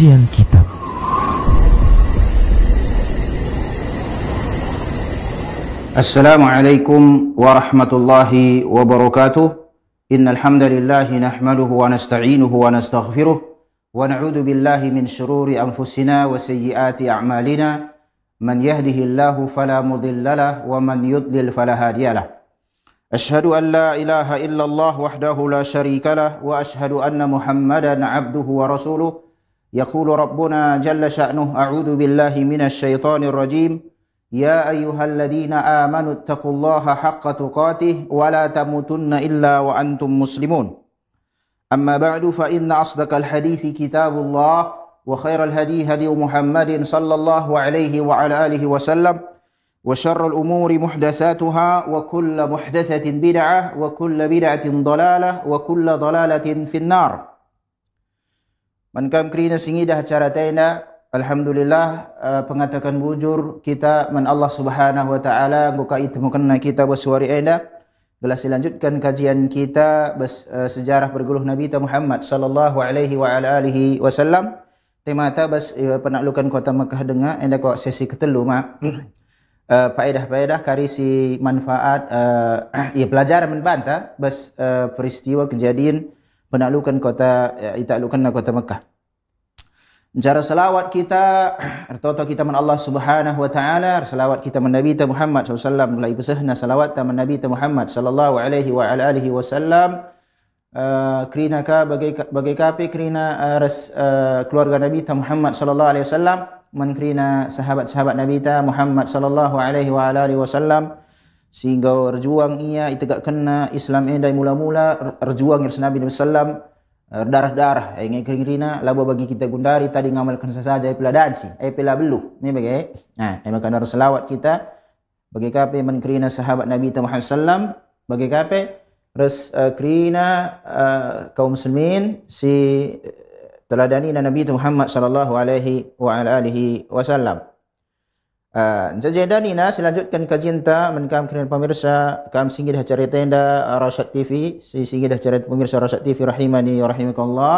Kajian Kitab. Assalamualaikum warahmatullahi wabarakatuh. Innal hamdalillah nahmaduhu wa nasta'inuhu wa nastaghfiruh wa na'udzu billahi min shururi anfusina wa sayyiati a'malina. Man yahdihillahu fala mudhillalah wa man yudlil fala hadiyalah. Ashhadu an la ilaha illallah wahdahu la syarika lah wa ashhadu anna Muhammadan 'abduhu wa rasuluh. Yaqulu rabbuna jalla sya'nuhu a'udzu billahi minasy syaithanir rajim. Ya ayyuhalladzina amanu taqullaha haqqa tuqatih wa la tamutunna illa wa antum muslimun. Amma ba'du fa inna asdaqal hadithi kitabullah wa khairal hadi hadi Muhammadin sallallahu alaihi wa ala alihi wa sallam wa syarrul umuri muhdatsatuha wa kullu muhdatsatin bid'ah wa kullu bid'atin dalalah wa kullu dalalatin finnar. Mankam kerina singidah acara tenda, alhamdulillah pengatakan bujur kita man Allah Subhanahu wa taala buka itemukan kita bersuari enda. Gelas dilanjutkan kajian kita sejarah perguluh Nabi Muhammad sallallahu alaihi wa ala alihi wasallam. Tema tabas penaklukan kota Mekah dengar enda kau sesi ketelu mak. Faedah-faedah karisi manfaat pelajaran membantah peristiwa kejadian penaklukan kota Mekah. Cara selawat kita atau kita man Allah Subhanahu wa taala, selawat kita man Nabi Muhammad sallallahu alaihi wasallam, mulai besahna selawat man Nabi Muhammad sallallahu alaihi wa ala alihi wasallam. Kerana bagai kape kerana keluarga Nabi Muhammad sallallahu alaihi wasallam, man kerana sahabat-sahabat Nabi Muhammad sallallahu alaihi wa ala alihi wasallam, sehingga berjuang ia itegak kena Islam endai mula-mula berjuang Nabi sallam darah-darah ingin kerina labo bagi kita gundari tadi ngamalkan saja peladansi pela belu ni bagai maka dar selawat kita bagi kape man kerina sahabat Nabi Muhammad sallam, bagi kape res kerina kaum muslimin si teladani Nabi Muhammad sallallahu alaihi wa ala alihi wasallam. Jadi selanjutkan kajian ta menkam kerana pemirsa kam singgih dah cari tenda Rasyad TV, singgih dah cari pemirsa Rasyad TV rahimani wa rahimakallah.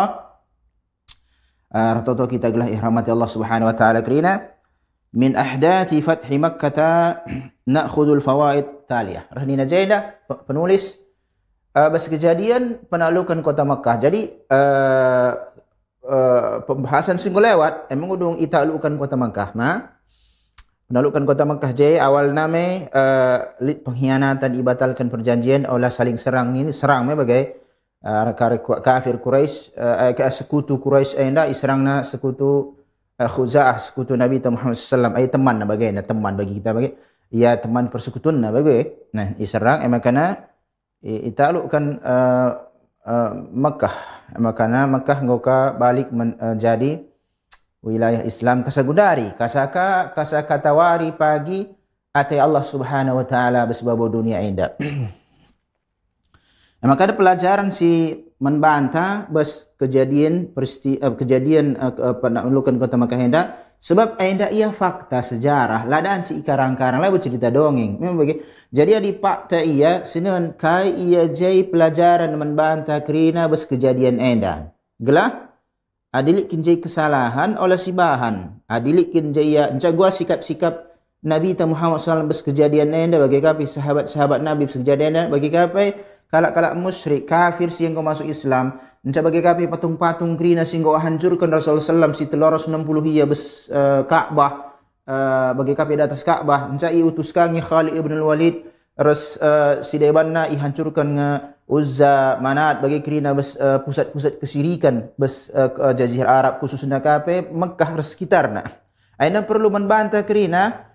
Rata-rata kita gelah ihramati Allah Subhanahu wa taala kerana min ahdathi fathi Makkah na'khudul fawaid taliyah. Rahnina jayda penulis kejadian penaklukan kota Makkah. Jadi pembahasan singgung lewat mengudung itaklukan kota Makkah. Penaklukan kota Makkah awal nama pengkhianatan dibatalkan perjanjian oleh saling serang ini serang bagai kafir Quraisy sekutu Quraisy enda iserangna sekutu Khuza'ah sekutu Nabi Muhammad sallallahu alaihi wasallam teman bagaina teman bagi kita bagi ya teman persekutuan bagi nah iserang makana itaklukkan Makkah makana Makkah ngoka balik menjadi wilayah Islam kasagundari kasaka tawari pagi atai Allah Subhanahu wa taala bersebab dunia indah. Maka ada pelajaran si membantah kejadian penaklukan kota Makkah indah sebab indah ia fakta sejarah ladaan si ikarang-karang lah bercerita dongeng memang bagi jadi di fakta ia sinon kai ia jai pelajaran membantah kerina kejadian indah gelah adilik kinjai kesalahan oleh si bahan. Adilik kinjai ya gua sikap-sikap Nabi Muhammad SAW berkejadian enda bagi kapi sahabat-sahabat Nabi berkejadian enda bagi kapi kalak-kalak musyrik kafir sehingga masuk Islam. Bagi kapi patung-patung kerina sehingga hancurkan Rasulullah SAW si 360 hia Ka'bah bagi kapi di atas Ka'bah. I utuskan Khalid ibn al-Walid res si debanna ihancurkan nge Uzza Manat bagi kerina pusat-pusat kesirikan jazirah Arab khususnya kape Mekah sekitarna. Aina perlu membantah kerina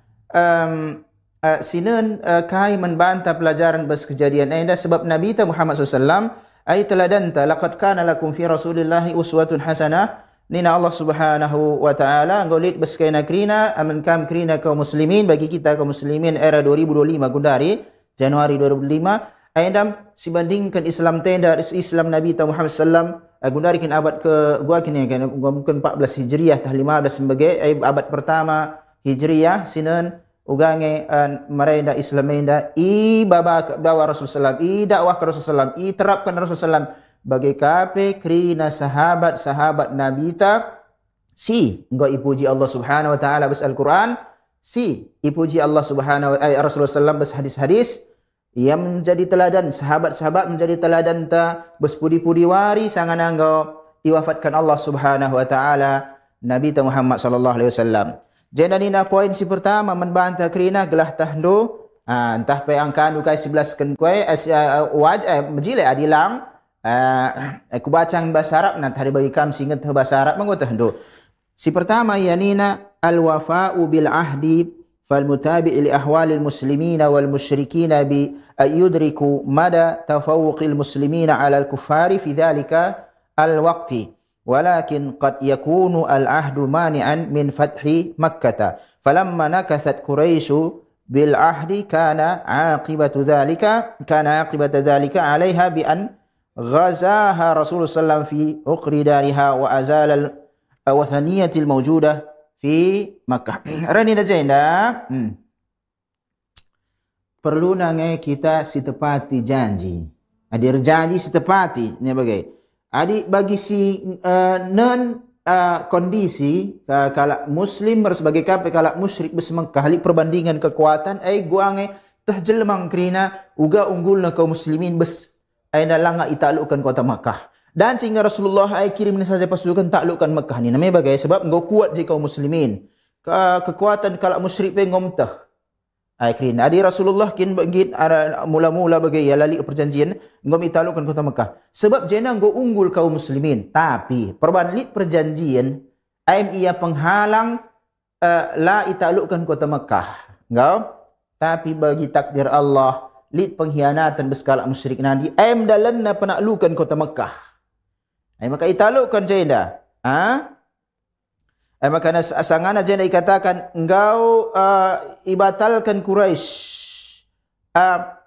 sinan kai membantah pelajaran kejadian aina sebab Nabi Muhammad SAW ay teladanta laqad kana lakum fi Rasulillahi uswatun hasanah nina Allah Subhanahu wa taala ngolit beskaina kerina aman kam kerina kaum muslimin bagi kita kaum muslimin era 2025 gundari Januari 2005 Aindam sibandingkan Islam tenda Islam Nabi Muhammad sallam gundarikan abad ke gua kini kan mungkin 14 Hijriah tah 15 sebagai abad pertama Hijriah sinan ugange merenda Islamenda baba dakwah Rasulullah sallam dakwah ke Rasulullah sallam terapkan Rasulullah sallam bagi kape krina sahabat-sahabat Nabi ta Si engkau ipuji Allah Subhanahu wa taala bas Al-Quran, si ipuji Allah Subhanahu wa taala Rasulullah sallam bas hadis-hadis yang menjadi teladan, sahabat-sahabat menjadi teladan ta bas pudi-pudi wari sangan engkau diwafatkan Allah Subhanahu wa taala Nabi ta Muhammad sallallahu alaihi wasallam. Jadi na poin si pertama membantah kerina gelah tahndo entah pe angka nu kai 11 kan kuai majile adilang aku baca bahasa Arab nanti hari bagi kam singet bahasa Arab mengo tahndo. Si pertama yanina al-wafa'u bil ahdi fal mutabi' li ahwalil muslimina wal musyrikina bi ayudriku mada tafawuqil muslimina 'ala al-kuffari fi dhalika al-waqti walakin qad yakunu al-ahdu mani'an min fathi Makkah falamma nakathat Quraisy bil ahdi kana 'aqibatu dhalika 'alayha bi an ghazaha Rasulullah sallallahu fi uqri dariha wa azala wathaniyatil mawjudah fi Makkah. Rani na jenda. Perlu nangai kita setepati janji. Adir janji setepati ni bagai. Adi bagi si non kondisi kalau muslim sebagai kape kalau musyrik bes Makkah li perbandingan kekuatan ai guange tahjelmang krina uga unggulna kaum muslimin bes ai dalanga italukan kota Makkah. Dan sehingga Rasulullah kirim saja pasukan taklukkan Mekah ni namanya bagai sebab engkau kuat je kaum muslimin. Kekuatan kalau musyrik pe ngomtah. Akhirin adi Rasulullah kin bagit mula-mula bagai ya lali perjanjian engkau mitaklukkan kota Mekah. Sebab jena engkau unggul kaum muslimin, tapi perbanding perjanjian aim ia penghalang la itaklukkan kota Mekah. Engkau tapi bagi takdir Allah lid pengkhianatan berskala musyrik nanti aim dalanna penaklukan kota Mekah. Maka italukan jenda. Maka sangana jenda dikatakan engkau ibatalkan Quraisy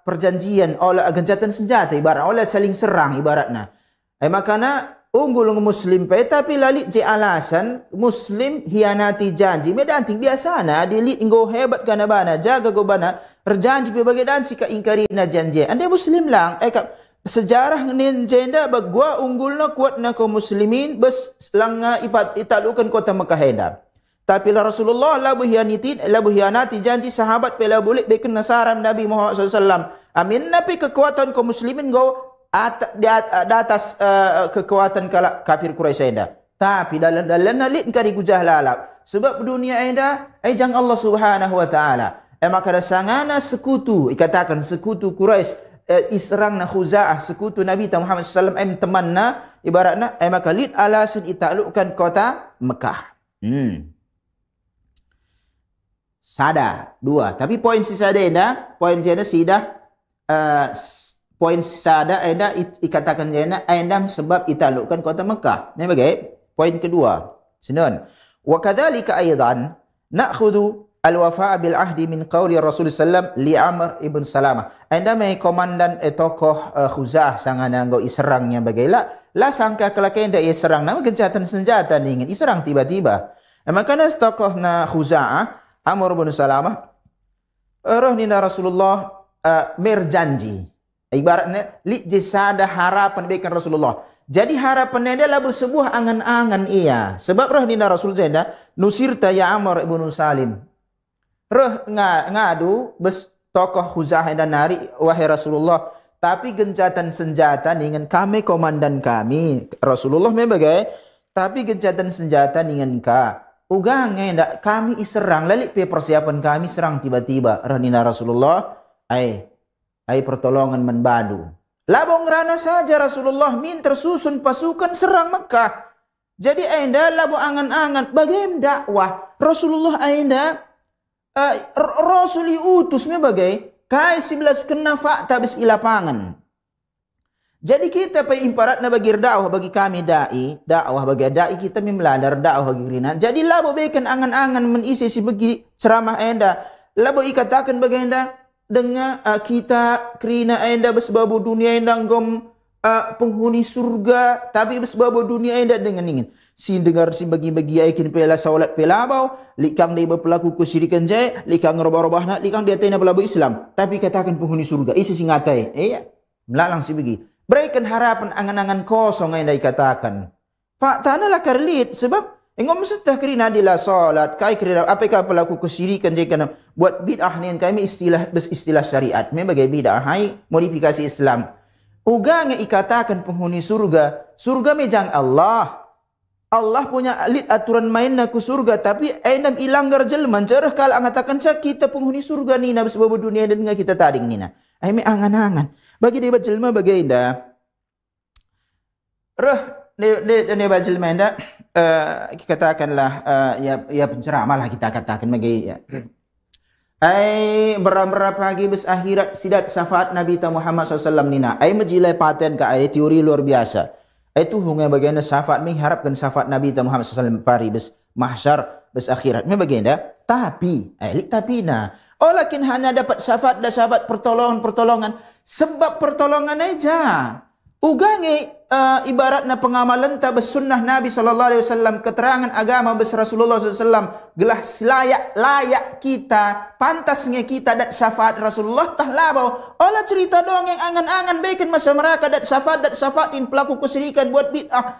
perjanjian oleh gencatan senjata ibarat oleh saling serang ibaratnya. Maka unggul muslim pe tapi lalit je alasan muslim hianati janji medanting biasa na dilit engkau hebat kana bana jaga go bana berjanji pe bagi dan jika ingkari na janji. Anda muslim lang sejarah nin jenda bagua unggulna kuatna kaum muslimin bes langa italukan kota Mekah henda. Tapi la Rasulullah la buhianati janji sahabat pela boleh beken nasaran Nabi Muhammad SAW. Amin napi kekuatan kaum muslimin go di atas kekuatan kafir Quraisy henda. Tapi dalam nalit kari gujah lalap. Sebab dunia henda jang Allah Subhanahu wa taala. Maka sangana sekutu ikatakan sekutu Quraisy Israng na Khuza'ah sekutu Nabi Muhammad SAW temanna ibaratna maka lid alasan itaklukkan kota Mekah. Sada dua. Tapi poin si sada enda, poin jena sidah poin si sada enda ikatakan jena enda sebab itaklukkan kota Mekah. Ini bagai poin kedua. Senun. Wa kadzalika aidan na'khudhu al-wafa' bil ahdi min qawli Rasulullah sallam li Amr ibn Salamah. Anda mai komandan tokoh Khuza'ah sangana ngau iserangnya bagailah la sangka kelakon dak iserang nama gencatan senjata ni ingin iserang tiba-tiba. Maka tokoh na Khuza'ah Amr ibn Salamah rohnina Rasulullah merjanji. Ibaratnya li jisada harapan baikan Rasulullah. Jadi harapan dia labu sebuah angan-angan ia. Sebab rohnina Rasul jenda nusirta ya Amr ibn Salim. Ngadu bes tokoh Khuza'ah dan nari wahai Rasulullah tapi gencatan senjata dengan kami komandan kami Rasulullah membagai tapi gencatan senjata dengan ka ugang ndak kami iserang lalik pe persiapan kami serang tiba-tiba ranina Rasulullah ai pertolongan menbadu labong rana saja Rasulullah min tersusun pasukan serang Mekah jadi anda labo angan-angan bagaimana dakwah Rasulullah anda Rasul diutus sebagai kai 11 kena fakta bis ilapangan. Jadi kita pa imparat na bagi dakwah bagi kami dakwah bagi dai kita memladar dakwah bagi rina. Jadi labo beken angan-angan menisi si bagi ceramah enda. Labo ikatakan bagi enda dengan kita krina enda besbabu dunia enda ngom penghuni surga tapi besbabu dunia enda dengan ingin. Si dengar si bagi-bagi aikin pela salat pelabau likang dia berpelaku kesyirikan jaya likang robah-robahna likang dia tena pelabu Islam tapi katakan penghuni surga isi singatai melalang si bagi berikan harapan angan-angan kosong yang dikatakan faktana lah karlit sebab Engkau mesti kerina dila salat, kai kerina apakah pelaku kesyirikan jika buat bid'ah ni kami istilah syariat. Memang bagi bid'ah hai modifikasi Islam. Uga nge ikatakan penghuni surga, surga mejang Allah. Allah punya alit aturan main ku surga, tapi ainam ilanggar jelman cerah kalau angatakan sa kita penghuni surga ni na sebab dunia dan kita taring ni na. Ai me angan-angan. Bagi dia jelma bagi inda. Ne jelma inda katakanlah ya penceramah lah kita katakan bagi ya. Ai berapa pagi bes akhirat sidat syafaat Nabi Muhammad SAW nina. Ai majilai paten ka ai teori luar biasa. Itu hungai bagaimana syafaat mengharapkan syafaat Nabi Muhammad SAW pari bes mahsyar bes akhirat. Me bagaimana? Tapi na. Oh lakin hanya dapat syafaat dan syafaat pertolongan sebab pertolongan aja. Ugangi ibaratna pengamalan ta bes sunnah Nabi SAW, keterangan agama bes Rasulullah SAW gelah layak kita, pantasnya kita dat syafaat Rasulullah tah labau. Olah cerita doang yang angan-angan baikin masa mereka dat syafaatin pelaku kesyirikan buat bid'ah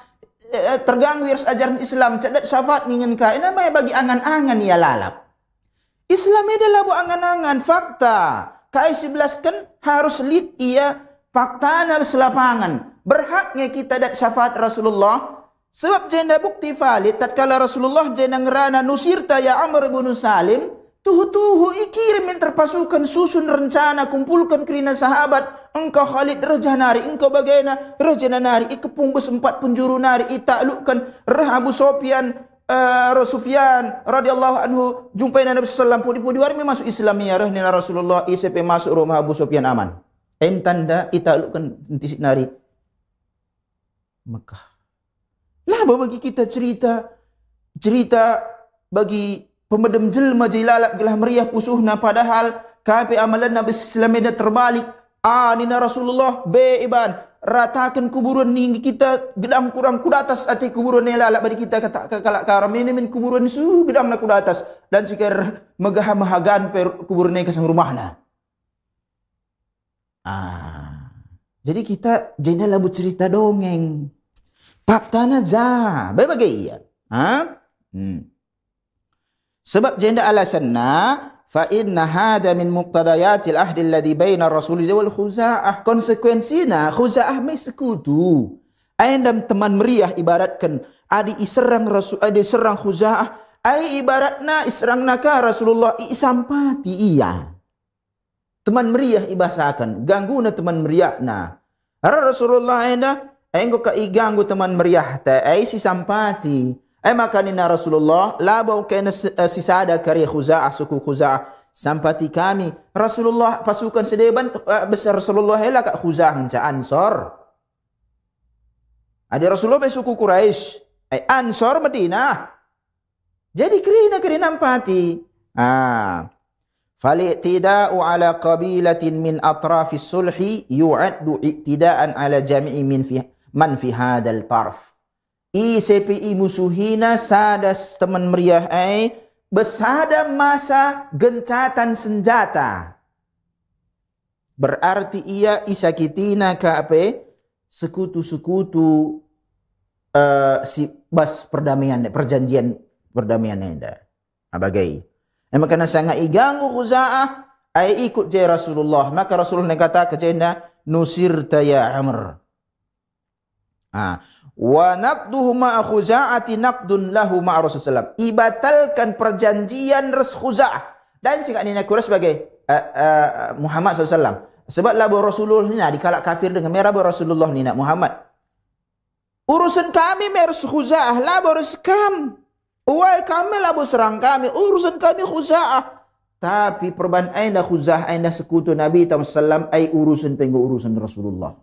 terganggu irs ajaran Islam cadat syafaat ngingan ka. Ini namanya bagi angan-angan ya lalap. Islam ini adalah bu angan-angan fakta. Kai 11 kan harus lid ia fakta na selapangan. Berhaknya kita dat syafaat Rasulullah. Sebab jenda bukti valid. Tatkala Rasulullah jenda ngerana nusirta ya Amr bin Salim. Tuhu-tuhu ikirim yang terpasukan susun rencana. Kumpulkan kerina sahabat. Engkau Khalid Raja Nari. Engkau bagaina Raja Nari. Ikepung besempat penjuru nari. Itaklukkan Abu Sufyan. Sufyan radhiyallahu anhu. Jumpain Nabi SAW. Pudi-pudi wari masuk Islam ya Rahnina Rasulullah. ICP masuk rumah Abu Sufyan aman. Tanda itaklukkan tisik nari. Mekah. Lah bagi kita cerita bagi pemedem jelma jilalak gelah meriah pusuhna padahal kape amalan Nabi Islam terbalik. Nina Rasulullah iban ratakan kuburan ni kita gedam kurang kuda atas ati kuburan ni lalak bagi kita kata kalak karam ini min kuburan su gedam na kuda atas dan jika megah mahagan per kuburan ni kasang rumahna. Jadi kita jenda labu cerita dongeng. Faktana ja. Bagai ya. Sebab jenda alasanna fa inna hada min muqtadayatil ahdi alladhi baina rasulillah wal khuza'ah. Konsekuensina khuza'ah mai sekutu. Aindam teman meriah ibaratkan adi iserang rasul adi serang khuza'ah. Ai ibaratna iserang naka Rasulullah isampati iya. Teman meriah ibasakan ganggu na teman meriah na. Rasulullah aina engko ka iganggu teman meriah ta ai si sampati. Ai makanina Rasulullah labau kana sisada kari khuza'ah suku khuza'ah sampati kami. Rasulullah pasukan sedeban besar Rasulullah hela ka khuza'ah ca Ansor. Ada Rasulullah suku Quraisy, ai Ansor Madinah. Jadi kerina empati. Fal-i'tida'u ala qabilatin min atrafis sulhi yu'addu i'tida'an ala jami'i man fi hadal tarf. ICPI musuhina sadas teman meriah besada masa gencatan senjata. Berarti ia isakitina ka sekutu-sekutu si bas perjanjian perdamaian enda. Abagai. Maka sangat iganggu khuza'ah ai ikut je Rasulullah. Maka Rasulullah kata ke jenda nusirta ya Amr. Wa naqduhu ma'a khuza'ati naqdun lahu ma'a Rasulullah. Ibatalkan perjanjian res khuza'ah. Dan jika ini aku sebagai Muhammad SAW. Sebab labu Rasulullah ni nak dikalak kafir dengan merah Rasulullah ni nak Muhammad. Urusan kami meres khuza'ah labu kam. Wahai kami labu serang kami. Urusan kami khuza'ah. Tapi perban aina khuza'ah aina sekutu Nabi SAW ai urusan penggo urusan Rasulullah.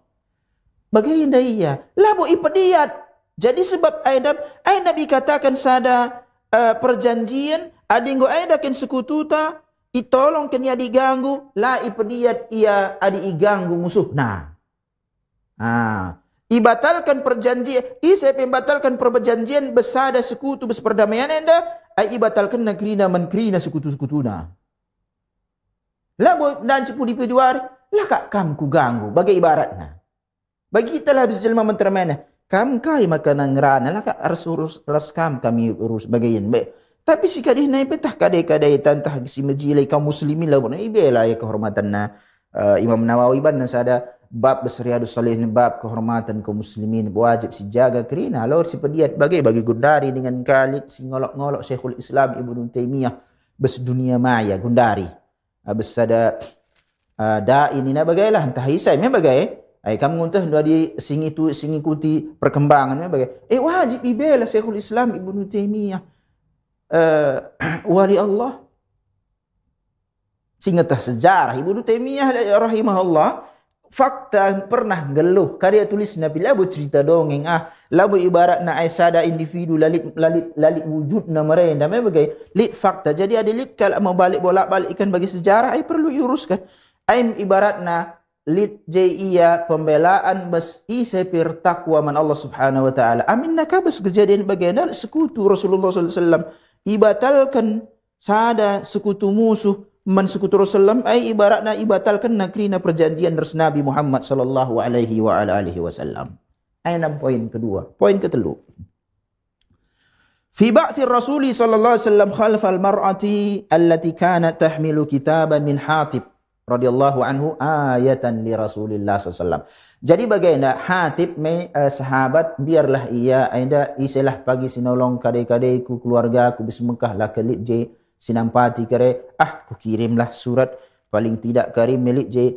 Bagaimana iya? Labu ipadiat. Jadi sebab aina dikatakan sada perjanjian adinggo aina ken sekutu ta itolong ken ya diganggu la ipadiat ia adi iganggu musuh. Ibatalkan perjanjian, saya membatalkan perjanjian besada sekutu besperdamaian anda, ibatalkan negrina menkrina sekutu-sekutuna. Lah dan sepudi piduar, lah kak kam ku ganggu, bagai ibaratna. Bagi kita lah bisa jelma mentermana. kam kai makanan ngerana lah harus urus kami urus bagian baik. Tapi si kadih naik petah kadai tantah si majilai kaum muslimin lah pun ibela ya kehormatan na Imam Nawawi ban sada bab Riyadhus Shalihin bab kehormatan kaum muslimin wajib si jaga kerina lor si pediat bagi gundari dengan Khalid si ngolok-ngolok Syekhul Islam Ibnu Taimiyah bes dunia maya gundari bes sada da ini na bagailah entah isai me bagai ai kamu nguntah dua di singikuti perkembangan me bagai wajib ibela Syekhul Islam Ibnu Taimiyah wali Allah singatah sejarah Ibnu Taimiyah rahimahullah fakta pernah geluh karya tulis Nabi labu cerita dongeng labu ibarat na aisada individu lalit wujud na merenda me bagai lit fakta jadi ada lit kalau mau bolak-balik ikan bagi sejarah ai perlu diuruskan ai ibarat na lit jaiya pembelaan bas isepir takwa man Allah Subhanahu wa taala amin nak bas kejadian bagian sekutu Rasulullah sallallahu alaihi wasallam ibatalkan sada sekutu musuh man sekutu Rasulullah ai ibaratna ibatalkan nakrina perjanjian ras Nabi Muhammad sallallahu alaihi wa ala alihi wasallam. Ai poin kedua. Poin ketelu. Fi ba'thi Rasuli sallallahu alaihi wasallam khalfa al-mar'ati allati kanat tahmilu kitaban min Hatib radhiyallahu anhu ayatan li Rasulillah sallallahu alaihi wasallam. Jadi bagaimana Hatib sahabat biarlah ia anda isilah pagi sinolong kadai-kadai ku keluarga ku bis Mekah lah kelit je sinampati kare ku kirimlah surat paling tidak karim milik je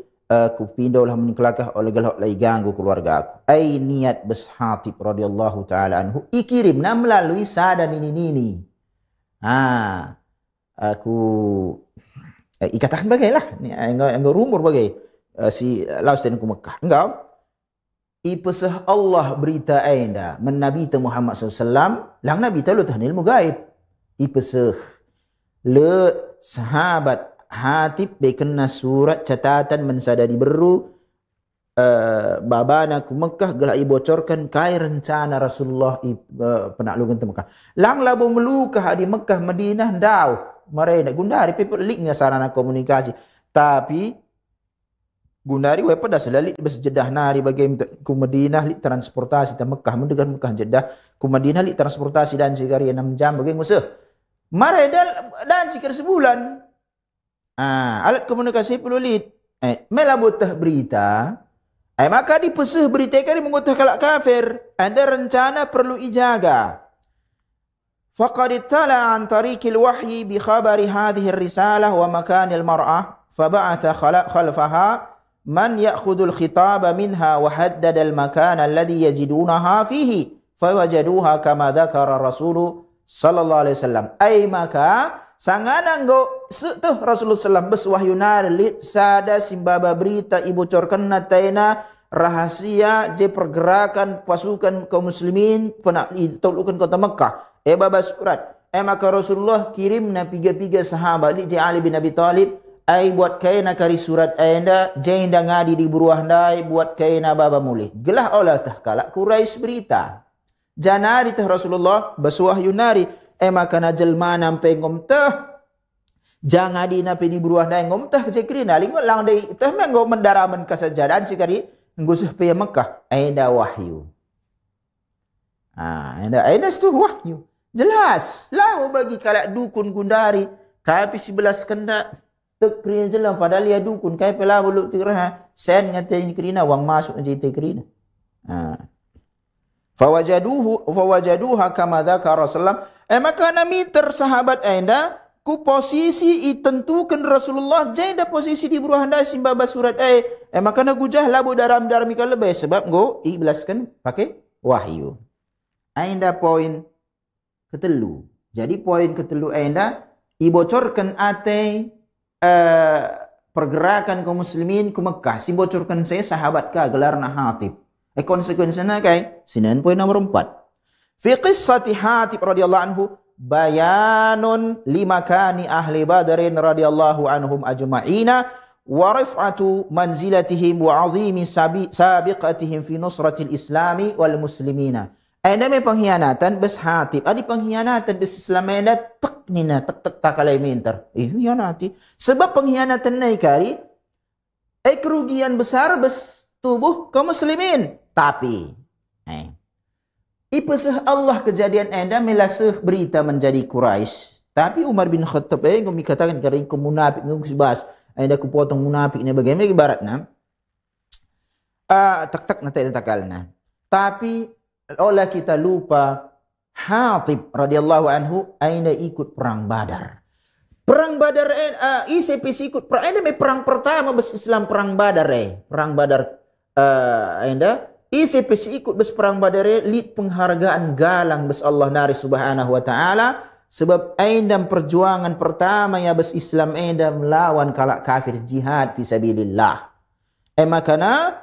ku pindolah menikelakah oleh galak lai ganggu keluarga aku ai niat bes Hatib radhiyallahu taala anhu ikirim na melalui sada nini aku ikatakan bagailah ni engau rumor bagai si lausten ku Mekah engau ipesah Allah berita anda men Nabi Muhammad SAW lang Nabi tahu tahnil mugaib ipesah le sahabat Hatib bekena surat catatan mensadari beru babana ku Mekah gelak bocorkan kai rencana Rasulullah penaklukan ke Mekah lang labu melukah di Mekah Madinah dau mereka gundari pepeliknya sarana komunikasi tapi gundari we pada selalit bes Jeddah nari bagi ku Madinah li transportasi ta Mekah mendegar Mekah Jeddah ku Madinah li transportasi dan sigari 6 jam bagi musuh mare dan sikir sebulan alat komunikasi perlu lit melabutah berita maka dipesah berita kali mengutah kalak kafir anda rencana perlu ijaga faqad tala an tariqil wahyi bi khabari hadhihi ar-risalah wa makanil mar'ah faba'atha khalfaha man ya'khudul khitaba minha wa haddada al-makan alladhi yajidunaha fihi fawajaduha kama dzakara Rasul sallallahu alaihi wasallam ai maka sanganan go tuh Rasulullah sallam bes wahyu narlit sada simbaba berita ibocorkan nataina rahasia je pergerakan pasukan kaum muslimin penak ditolukkan kota Mekah baba surat maka Rasulullah kirim na piga-piga sahabat li Ali bin Abi Talib ai buat kaina kari surat anda jenda ngadi di buruah ndai buat kaina baba mulih gelah olah tah kalak Quraisy berita janari tah Rasulullah basuah yunari maka najal mana pengom tah jangan di napi di buruah ndai ngom tah jekrina ling lang dai tah menggo mendaraman kasajadan sikari ngusah pe Mekah anda wahyu anda stu wahyu jelas lah bagi kalak dukun gundari kapi 11 kena kerina jelam padahal dia dukun kai pela bulu tirah sen ngatain kerina wang masuk aja kerina fawajaduha kama dzakara Rasulullah maka nami tersahabat anda ku posisi itentukan Rasulullah jenda posisi di buruh anda simbaba surat maka na gujah labu daram ikal lebih sebab go iblaskan pakai wahyu anda poin ketelu jadi poin ketelu anda ibocorkan pergerakan kaum muslimin ke Mekah simbocorkan saya sahabat ka gelarna Hatib konsekuensinya kai sinan poin nomor 4 fi qissati Hatib radhiyallahu anhu bayanun limakani ahli Badrin radhiyallahu anhum ajma'ina wa rif'atu manzilatihim wa 'azimi sabiqatihim fi nusratil islami wal muslimina ada pengkhianatan bes Hatib ada pengkhianatan bes Islam ada tek nina tek takalai minter hianati sebab pengkhianatan naik kari kerugian besar bes tubuh kaum muslimin tapi Ipesah Allah kejadian enda melasah berita menjadi Quraisy. Tapi Umar bin Khattab kami katakan kerana kau munafik kau sebas. Enda aku potong munafik ni bagaimana ibaratnya. Tak nanti takalna. Tapi oleh kita lupa Hatib radhiyallahu anhu enda ikut perang Badar. Perang Badar ICPC ikut perang enda perang pertama bes Islam perang Badar Perang Badar enda ICPC ikut bes perang Badar lid penghargaan galang bes Allah nari subhanahu wa ta'ala sebab aindam perjuangan pertama ya bes Islam aindam melawan kalak kafir jihad fisabilillah. Makana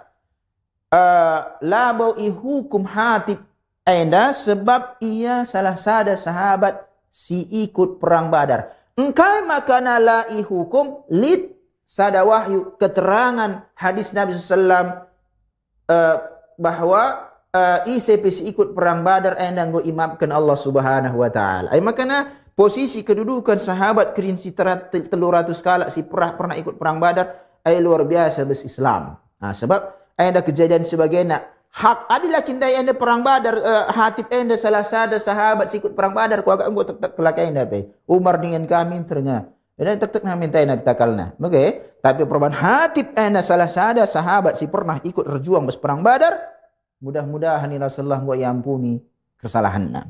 labau hukum Hatib ainda sebab ia salah sada sahabat si ikut perang Badar. Engkai makana la hukum lid sada wahyu keterangan hadis Nabi SAW bahwa ICPC ikut perang Badar enda go imamkan Allah Subhanahu wa taala. Makana posisi kedudukan sahabat kerinci 300 kala si pernah ikut perang Badar luar biasa bes Islam. Sebab ada kejadian sebagainya hak adilah kindai enda perang Badar Hatib enda salah sada sahabat si ikut perang Badar ku agak engko tek kelak enda pe Umar dengan kami ternya. Dan tek na minta na bitakalna. Okay? Tapi perubahan Hatib enda salah sada sahabat si pernah ikut berjuang bes perang Badar. Mudah-mudahan Rasulullah wa yampuni kesalahannya.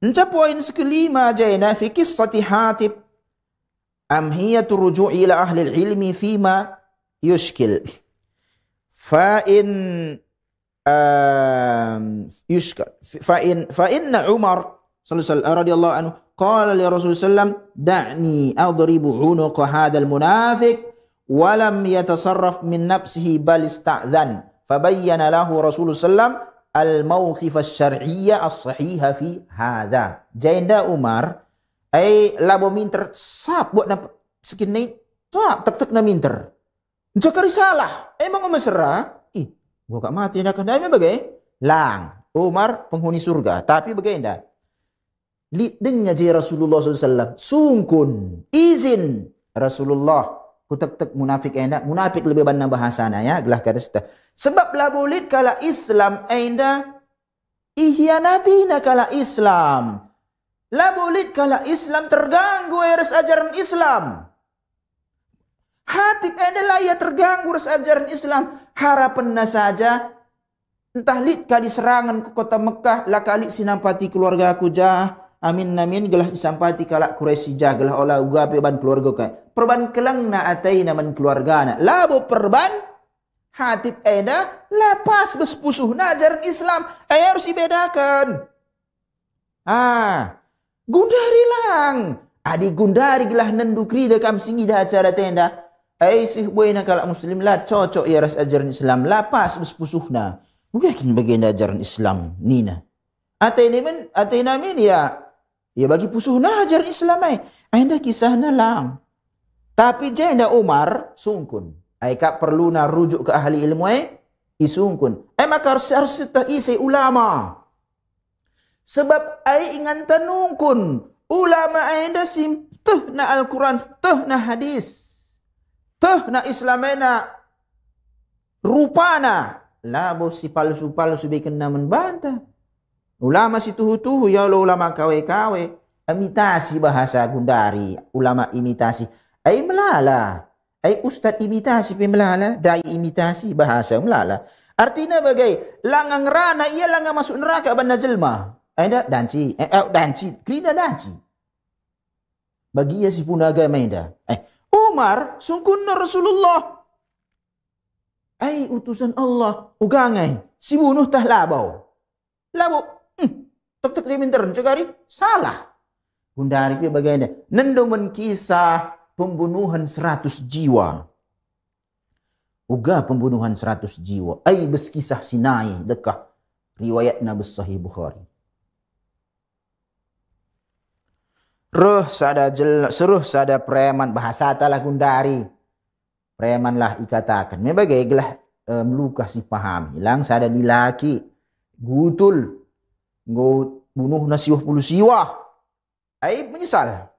Encap poin kelima jaina fi qissati Hatib amhiyatu ruju' ila ahli ilmi fima yushkil. Fa in yushkil fa inna Umar radhiyallahu anhu qala li Rasulullah sallam da'ni adribu 'unuqa hadzal munafiq wa lam yatasarraf min nafsihi bal ista'dhan. Fabayyana lahu Rasulullah sallam al-mawqif asy-syar'iyya as-sahihah fi hadha. Jainda Umar labo minter sap buat na sekini tak na minter. Jaka risalah emang mesra gua gak mati nak kandai bagai lang Umar penghuni surga tapi bagaimana lidengnya je Rasulullah SAW sungkun izin Rasulullah kutek munafik enak munafik lebih banyak bahasana ya gelah kadesta sebab labulit kala Islam enda ihyanati kala Islam labulit kala Islam terganggu eres ajaran Islam Hatib enda lah ia terganggu eres ajaran Islam harapannya saja entah lit kali serangan ke kota Mekah lah kali sinampati keluarga aku jah amin amin gelah isampati kalak Quraisy jah gelah olah ugape ban keluarga kai perban kelang na ataina man keluargana labo perban Hatib eda lapas bespusuh na ajaran Islam harus dibedakan gundari lang adi gundari gelah nendukri dekam singi dah acara tenda sih boy na kalak muslim lah cocok ya ras ajaran Islam lapas bespusuh na mungkin bagian ajaran Islam nina ataina min ya bagi pusuh na ajaran Islam anda kisahna lang. Tapi janda Umar sungkun. Kak perlu na rujuk ke ahli ilmu isungkun. Maka harus isi ulama. Sebab ingan tanungkun. Ulama anda tuh na Al-Quran, tuh na hadis. Tuh na Islamena rupana. Labo si palsu-palsu bikin na membantah. Ulama si tuhu-tuhu ya ulama kawe-kawe. Imitasi bahasa gundari. Ulama imitasi. Melala. Ustaz imitasi melala. Dai imitasi bahasa melala. Artinya bagai langang rana ia langang masuk neraka banda jelma. Ada danci. Danci. Krina danci. Bagi ia si punaga maida. Umar sungkun Rasulullah. Utusan Allah. Ugangai. Si bunuh tah labau. Labau. Tek-tek dia minter. Cakari. Salah. Gundari pi bagaimana? Nendo menkisah pembunuhan 100 jiwa. Uga pembunuhan 100 jiwa. Beskisah Sinai dekah riwayatna besahih Bukhari. Seruh sada preman bahasa talah gundari. Preman lah ikatakan. Mebagai gelah meluka si paham. Hilang sada dilaki gutul. Ngo bunuh na 50 siwa. Menyesal.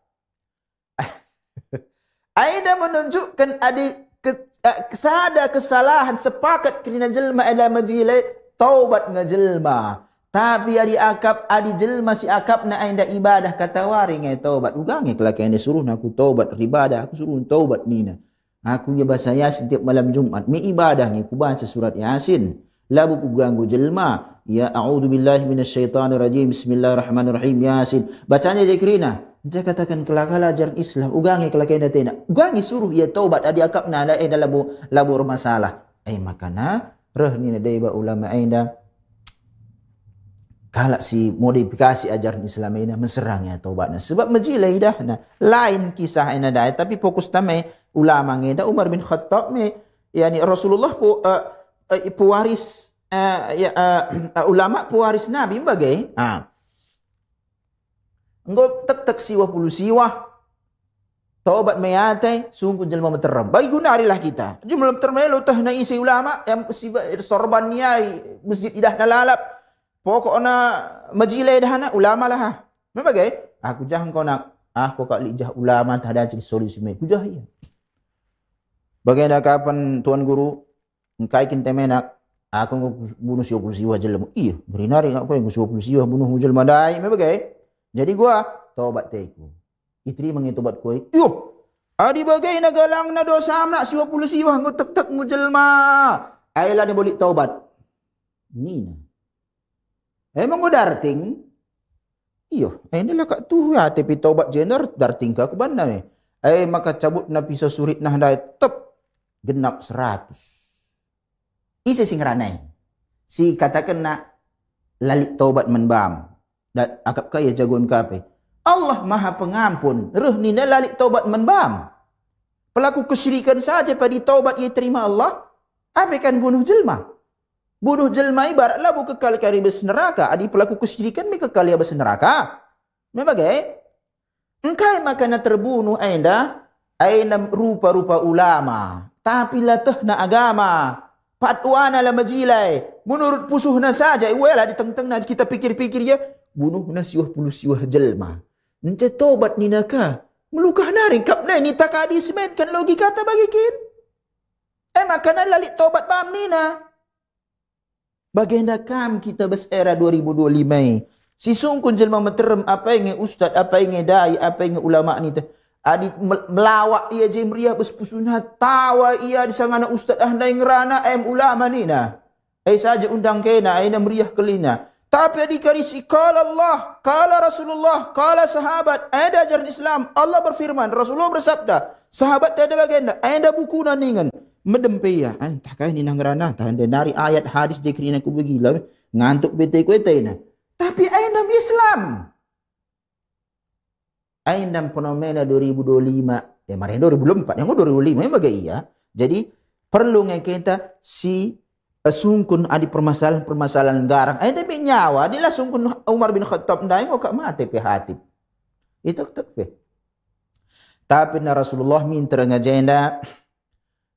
Aida menunjukkan ada kesalahan sepakat kerana jelma ada majilai taubat ngajelma. Tapi adi akap, adi jelma si akap na ainda ibadah kata wari ngai taubat. Ugangi kelak anda suruh aku taubat ibadah, aku suruh taubat nina. Aku nya bahasa Yasin tiap malam Jumat. Mi ibadah ni ku baca surat Yasin. Labu ku ganggu jelma. Ya a'udzu billahi minasyaitonir rajim. Bismillahirrahmanirrahim. Yasin. Bacanya zikrina. Dia katakan kelak ajaran Islam. Ugangi kelak anda tena. Ugangi suruh ya taubat adi akap na ada labu masalah. Makana reh ni daiba ulama ainda kalau si modifikasi ajaran Islam ini menserangnya taubatnya sebab majilai dah nah lain kisah ini dah tapi fokus tamai ulama ngeda Umar bin Khattab me yani Rasulullah pewaris ulama pewaris Nabi bagai engko tek siwah puluh siwah taubat meyatai sungguh jelma meteram bagi gunarilah kita jumlah meteram lo tah na isi ulama yang sorban niai masjid idah nalalap pokoknya majilai dah nak ulama lah. Membagai aku jangan kau nak aku kak lijah ulama tak ada jadi solusi me. Aku jah ya. Bagaimana kapan tuan guru engkai kin temenak aku bunuh 20 jiwa jelma. Iya, berinari ngak kau 20 jiwa bunuh jelma dai. Membagai. Jadi gua taubat teku. Itri mengitobat kau. Yo. Adi bagai nagalang na dosa nak 20 jiwa ngau tek mujelma. Ailah ni boleh taubat. Nina. Emang gua darting? Iyo, ini lah kat tu ya, tapi taubat jener darting ke aku bandar ni. Maka cabut na pisau surit nah dah tep genap 100. Isi sing ranai. Si katakan nak lalik taubat menbam. Dan akap kaya jagoan kape. Allah Maha Pengampun. Ruh ni na lalik taubat menbam. Pelaku kesyirikan saja pada taubat ia terima Allah. Apa kan bunuh jelma? Bunuh jelma ibaratlah buka kekal kari bes neraka. Adi pelaku kesyirikan mereka kali bes neraka. Membagai engkai makana terbunuh aina rupa-rupa ulama. Tapi lah na agama. Patwana lah majilai. Menurut pusuhna saja. Iwalah di teng-teng kita pikir-pikir ya. Bunuh na siwah jelma. Ente tobat ni naka. Melukah naring kapna ni tak adi semen kan logika tak bagikin. Makana lalik tobat paham ni na. Bagaimana kam kita bersera 2025 si sungkun jelma meterem apa yang ustaz, apa yang dai, apa yang ulama ni adi melawak ia jemriah bespusunah tawa ia di sangana ustaz ahdai ngerana ulama ni na. Saja undang kena aina meriah kelina. Tapi adi karisi qala Allah, qala Rasulullah, qala sahabat, ada ajaran Islam. Allah berfirman, Rasulullah bersabda, sahabat ada bagaimana? Ada buku naningan. Medempeya entah kah ni nang rana tah nari ayat hadis dikrina ku begila ngantuk bete ku etena tapi ainam Islam ainam fenomena 2025 mari 2024 yang 2005 bagai iya jadi perlu ngai kita si sungkun adi permasalahan garang ainam nyawa dilah sungkun Umar bin Khattab ndai kok mate pe hati itu tek tapi na Rasulullah minta ngajenda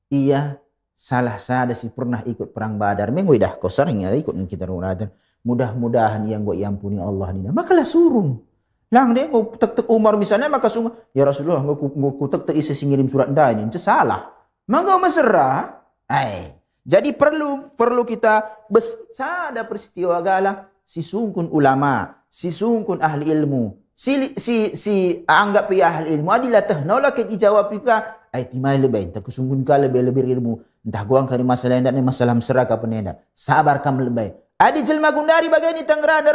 iya salah sada si pernah ikut perang Badar. Mengwe dah kau sering ya ikut kita Ramadan. Mudah-mudahan yang gua iampuni Allah ni. Makalah surung. Lang dia kau tek Umar misalnya maka sungguh ya Rasulullah ngau tek isi singirim surat dah ini. Salah. Mangga mesra. Jadi perlu kita besada peristiwa gala si sungkun ulama, si sungkun ahli ilmu. Si anggap ya ahli ilmu adilah teh nolak ke dijawab pika timai lebih tak kusunggun ka lebih ilmu entah guang kari masalah ndak ni masalah seraka penenda sabar kam lebih adi jelma gundari bagani tangrana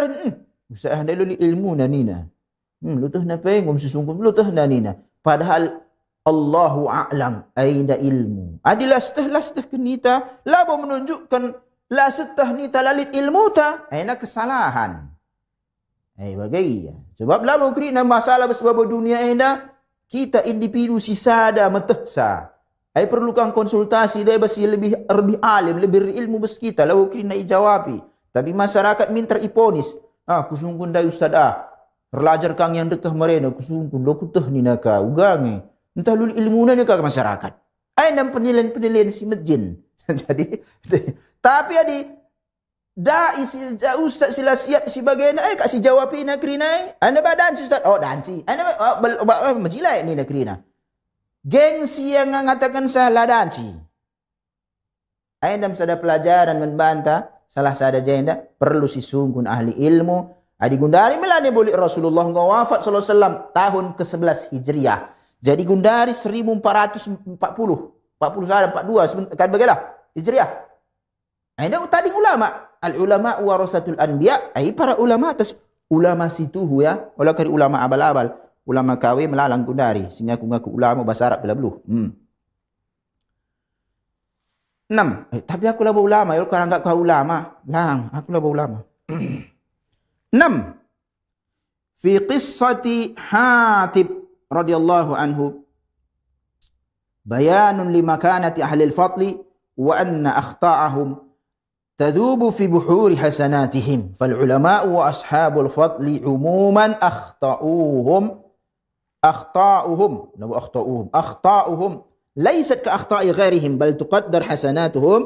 usah anda luli ilmu nanina lu teh na pengum sesungguh lu teh nanina padahal Allahu a'lam aina ilmu adilah stah kenita labo menunjukkan la setah nita lalit ilmu ta aina kesalahan bagai sebab labo krina masalah sebab dunia enda kita individu si sada metehsa. Perlukan konsultasi dia basi lebih alim, lebih ilmu bes kita lalu kena ijawabi. Tapi masyarakat minta iponis. Kusungkun dai ustaz Relajar kang yang dekah mereka kusungkun lo kuteh ni naka ugange. Entah lu ilmu na ka masyarakat. Nam penilaian si masjid. Jadi tapi adi da isi ustaz sila siap si bagian kat si jawabin nakrina anda badan ustaz danci anda majilai ni nakrina gengsi yang mengatakan salah danci anda sada pelajaran membantah salah sada jenda perlu si sunggun ahli ilmu. Adi gundari melani boleh Rasulullah wafat sallallahu alaihi wasallam tahun ke-11 Hijriah. Jadi gundari 1440, 40 sada 42 kan bagaimana Hijriah. Ada tadi ulama, al ulama warasatul anbiya, ai para ulama atas ulama situhu ya, wala kari ulama abal-abal, ulama kawe melalang gundari, sehingga aku ngaku ulama bahasa Arab bila belum. 6. Tapi aku laba ulama, ya kalau enggak kau ulama, lang, aku laba ulama. 6. Fi qissati Hatib radhiyallahu anhu bayanun limakanati ahli al-fadli wa anna akhta'ahum تذوب في بحور حسناتهم فالعلماء وأصحاب الفضل عموما أخطاؤهم ليست كأخطاء غيرهم بل تقدر حسناتهم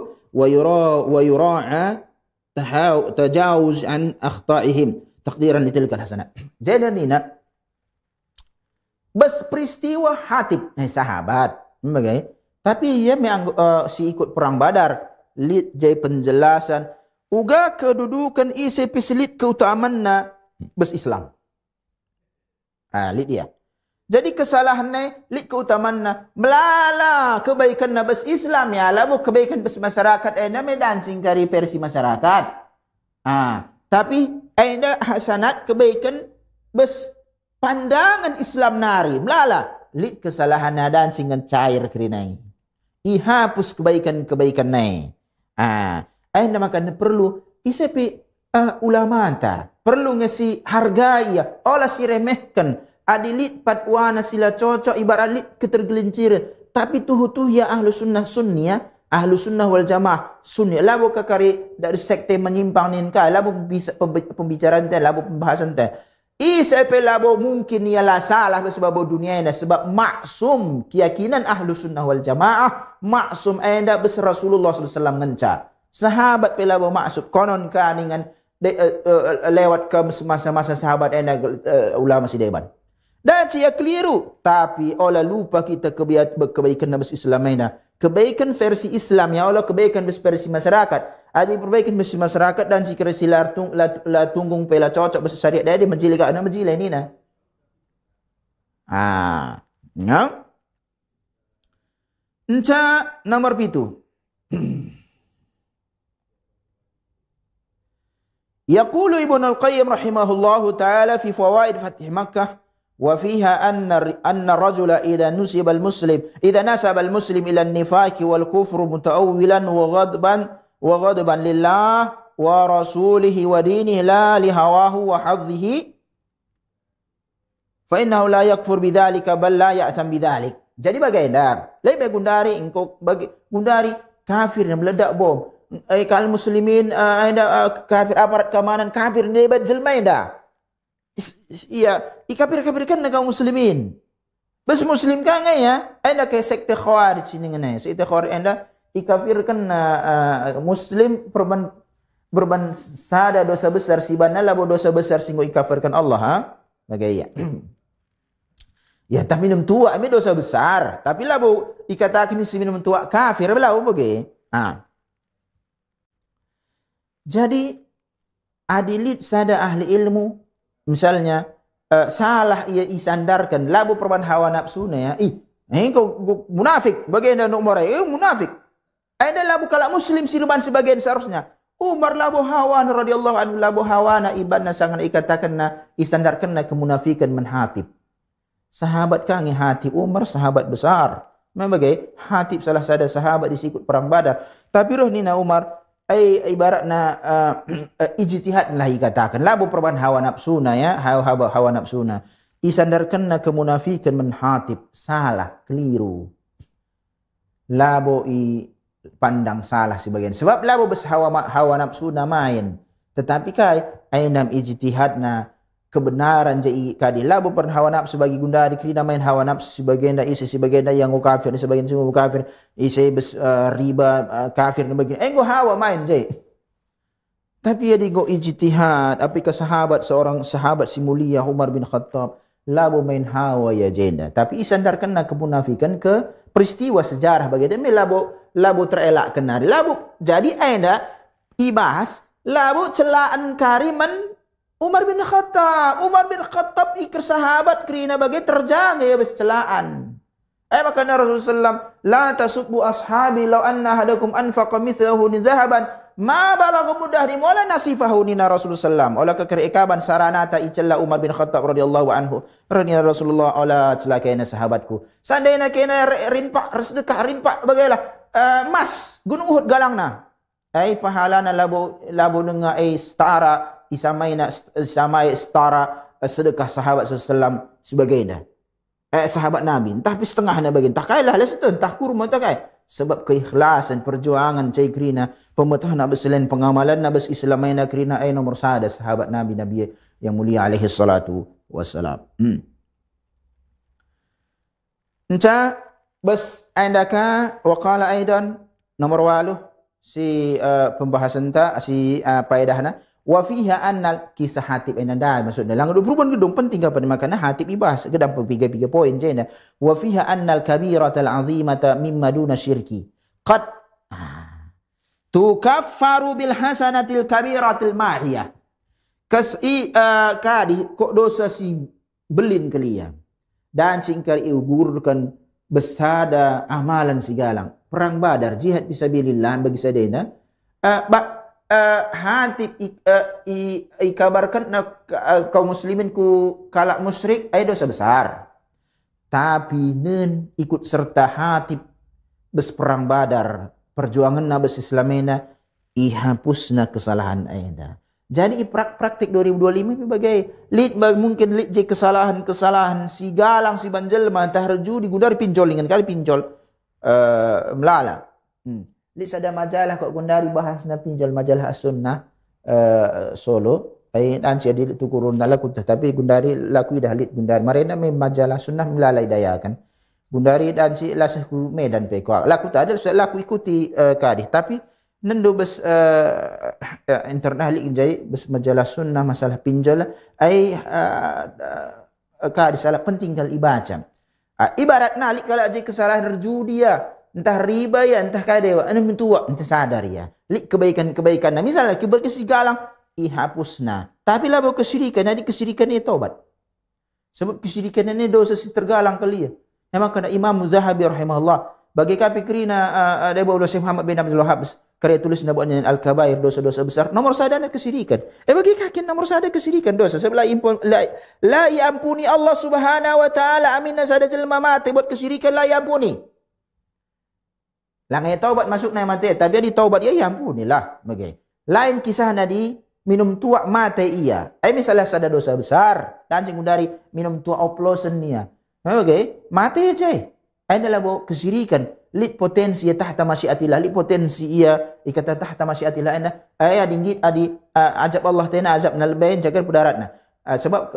ويراعى تجاوز عن أخطائهم تقديرا لتلك الحسنات. Jadi bas peristiwa Hatib sahabat tapi ia si ikut perang Badar lid jai penjelasan uga kedudukan isi pislit keutamanna bes Islam. Lid dia. Jadi kesalahannya lid keutamanna melala kebaikan bes Islam ya labu kebaikan bes masyarakat medan singkari versi masyarakat. Tapi ada hasanat kebaikan bes pandangan Islam nari melala lid kesalahan dan singan cair kerinai. Ihapus kebaikan-kebaikan nai. Aina makan perlu isapi ulama anta perlu ngasi hargai ya olah si remehkan adilit patwana sila cocok ibarat lit ketergelinciran tapi tuh ya ahlu sunnah sunni ya ahlu sunnah wal jamaah sunni labu kakari dari sekte menyimpang ninka labu pembicaraan teh labu pembahasan teh isapi labu mungkin ialah salah sebab dunia ini sebab maksum keyakinan ahlu sunnah wal jamaah maksum enda bes Rasulullah SAW ngenca sahabat pelabo maksud konon kaningan lewat ke masa-masa sahabat enda ulama si deban dan cia keliru tapi olah lupa kita kebaikan bes Islam enda kebaikan versi Islam ya Allah kebaikan bes versi masyarakat ada perbaikan bes masyarakat dan jika silar tunggung pela cocok bes syariat dia menjili ka ana menjili ni na Enca nomor 7. Yaqulu Ibnu Al-Qayyim rahimahullahu taala fi fawaid Fath Makkah wa fiha anna rajula idza nasaba al-muslim ila an-nifaq wal kufr mutaawwilan wa ghadban lillah wa rasulihi wa dinihi la li hawahu wa hadhihi fa innahu la yakfur bidzalika bal la ya'tham bidzalik. Jadi bagaimana? Lebih gundari engkau bagi gundari kafir yang meledak bom. Kalau muslimin ada kafir aparat keamanan kafir ni lebat jelmai dah. Iya, kafir-kafirkan kaum muslimin. Bes muslim kan ya? Ada ke sekte khawarij sini ngene. Sekte khawarij anda dikafirkan muslim berban sada dosa besar si banala dosa besar singgo ikafirkan Allah bagaimana? Ya tak minum tua ini dosa besar. Tapi labu dikatakan si minum tua kafir belau bagi. Jadi adilit sada ahli ilmu misalnya salah ia isandarkan labu perban hawa nafsunya ya. Kau munafik bagian dan umar munafik. Ada labu kalau muslim sirban sebagian seharusnya. Umar labu hawana radhiyallahu anhu labu hawana ibadna sangan ikatakanna isandarkanna kemunafikan menhatib. Sahabat kangi Hatib Umar sahabat besar. Membagai Hatib salah sada sahabat disikut perang Badar. Tapi roh nina Umar ibaratna ijtihad lah dikatakan. Labu perban hawa nafsuna ya, hawa nafsuna. Isandarkanna kemunafikan men Hatib salah, keliru. Labu pandang salah sebagian. Sebab labu bes hawa nafsuna main. Tetapi kai ainam ijtihadna kebenaran jadi kadi labu pernah hawa nafsu bagi gundari kena main hawa nafsu sebagian dah isi sebagian dah yang kafir sebagian semua kafir isi riba kafir begini go hawa main je tapi dia go ijtihad api ke seorang sahabat si mulia Umar bin Khattab labu main hawa ya jenda tapi isandarkan kemunafikan ke peristiwa sejarah bagi dia labu terelak kenari labu jadi anda ibas labu celaan kariman Umar bin Khattab. Umar bin Khattab ikir sahabat kerina bagi terjaga ya bes celaan. Maka Rasulullah la tasubbu ashabi law anna hadakum anfaqa mithlahu ni dhahaban ma balagha mudahrim wala nasifahu ni Rasulullah. Ola kekerikaban saranata icalla Umar bin Khattab radhiyallahu anhu. Rani Rasulullah ola celakaina sahabatku. Seandainya kena rimpak sedekah rimpak bagailah mas gunung Uhud galangna. Pahalana labu nenga setara isamaina samai setara sedekah sahabat sallallahu sebagainya. Sahabat Nabi, entah setengah na bagian, entah kailah lah setengah, entah kurma tak kai. Sebab keikhlasan, perjuangan cai kerina, pemetah nak berselain pengamalan nak berislamai nak kerina nomor sada sahabat Nabi yang mulia alaihi salatu wassalam. Enca bas andaka waqala aidan nomor 8 si pembahasan ta si faedahna. Wa fiha annal kisah Hatib enanda maksudnya lang perubahan gedung penting apa makana Hatib ibas gedang tiga poin je na wa fiha annal kabiratal azimata mimma duna syirki qad tukaffaru bil hasanatil kabiratil mahiyah kadi kok dosa si belin kalian dan singkar gugurkan besada amalan sigalang perang Badar jihad fisabilillah bagi sadena Hatib ikabarkan kaum muslimin ku kalak musyrik dosa besar. Tapi nen ikut serta Hatib bes perang Badar, perjuangan na bes Islamena ihapusna kesalahan aida. Jadi praktik 2025 bagai mungkin je kesalahan si galang si banjelma tahrju digundar pinjol dengan kali pinjol melala. Lis ada majalah kok gundari bahas na pinjal majalah as-sunnah Solo dan si adik tu kurun laku tapi gundari laku dah lit gundari marena me majalah sunnah melalai daya kan gundari dan si lasahku Medan pe ko laku tak ada laku ikuti kadih tapi nendo bes internet lik jadi bes majalah sunnah masalah pinjal kadih salah penting kal ibaca ibarat nalik kalau aja kesalahan rejudi dia entah riba ya, entah kadewa, ane mentua, entah sadar ya. Lik kebaikan nah misalnya berkesi galang, ihapusna. Tapi lah bawa kesyirikan, jadi kesyirikan ini taubat. Sebab kesyirikan ini dosa si tergalang kali ya. Memang kena Imam Zahabi rahimahullah. Bagi kapi kerina ada bawa Syekh Muhammad bin Abdul Wahhab karya tulis nabuatnya Al-Kabair dosa-dosa besar. Nomor sadana kesyirikan. Bagi kaki nomor sada kesyirikan dosa. Sebab la iampuni Allah Subhanahu wa taala aminna sada jelma mati buat kesyirikan la iampuni. Langai taubat masuk na mati tapi di taubat ia ampunilah bagai lain kisah nadi minum tua mati ia misalnya sada dosa besar dan dari minum tua oplosan nia bagai mati aja adalah bawa kesyirikan lit potensi tahta masyiatillah lit potensi ia ikata tahta masyiatillah anda dinggit adi ajab Allah tena azab nalbain jagar pudaratna sebab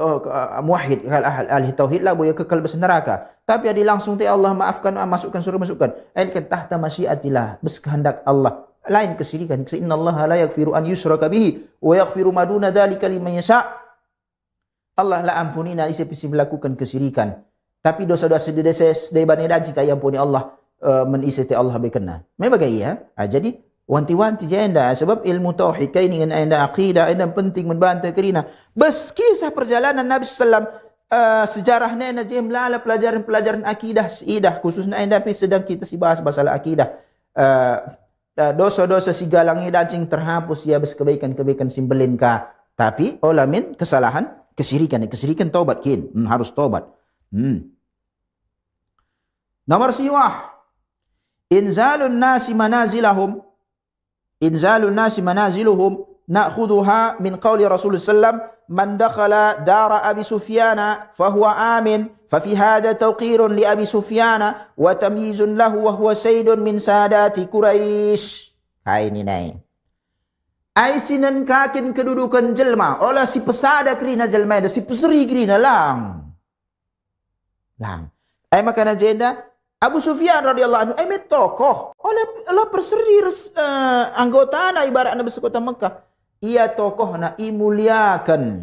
muwahhid ahli tauhid lah boleh kekal bes neraka tapi adi langsung ti Allah maafkan masukkan surga masukkan kan tahta masyiatillah bes kehendak Allah lain kesyirikan innallaha la yaghfiru an yushraka bihi wa yaghfiru ma duna dzalika liman yasha Allah la ampunina isi melakukan kesyirikan tapi dosa-dosa dari bani dan jika ampuni Allah menisati Allah berkenan memang ya jadi wanti-wanti janda sebab ilmu tauhid kaini dengan anda akidah anda penting membantu kerina bes kisah perjalanan Nabi sallam sejarahnya anda jem lala pelajaran akidah siidah khususnya anda tapi sedang kita si bahas masalah akidah dosa-dosa si galangi dancing terhapus ya bes kebaikan simbelin ka tapi olamin kesalahan kesyirikan taubat harus taubat nomor siwah inzalun nasi manaziluhum na'khudhuha min qawli Rasulullah sallam man dakhala dara Abi Sufyana fahuwa amin fa fi hadha tawqirun li Abi Sufyana wa tamyizun lahu wa huwa sayyidun min sadati Quraisy. Ini nai ai sinan kakin kedudukan jelma olah si pesada kerina jelma ada si peseri kerina lang ai makana jenda Abu Sufyan radhiyallahu anhu tokoh oleh perseri anggota na ibarat na bersekota Mekah ia tokoh na imuliakan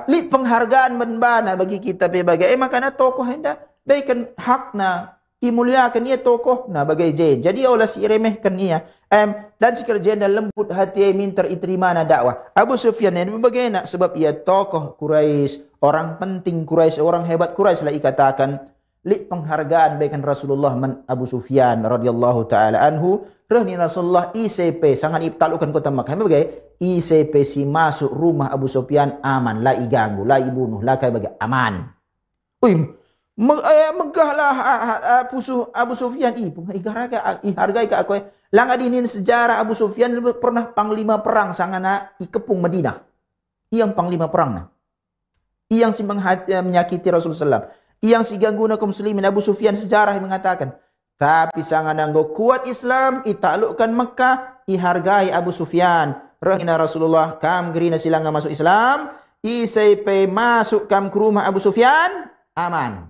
penghargaan menbana bagi kita sebagai makana tokoh hendak baikan hakna imuliakan ia tokoh nah bagai Jain. Jadi Allah si remehkan ia. Dan jika Jain dan lembut hati minta diterima na dakwah. Abu Sufyan ini bagaimana? Sebab ia tokoh Quraisy, orang penting Quraisy, orang hebat Quraisy lah ikatakan. Lik penghargaan baikan Rasulullah man Abu Sufyan radhiyallahu taala anhu rahni Rasulullah ICP sangat iptalukan kota Makkah bagai ICP si masuk rumah Abu Sufyan aman la iganggu la ibunuh la kai bagai aman. Megahlah Abu Sufyan hargai ka aku lang adinin sejarah Abu Sufyan pernah panglima perang sangana ikepung Madinah. Iyang panglima perang na. Iyang si menyakiti Rasulullah sallallahu yang si ganggu na kaum muslimin Abu Sufyan sejarah yang mengatakan tapi sangat nanggo kuat Islam itaklukkan Mekah ihargai Abu Sufyan rahina Rasulullah kam gerina silanga masuk Islam ICP masuk kam ke rumah Abu Sufyan aman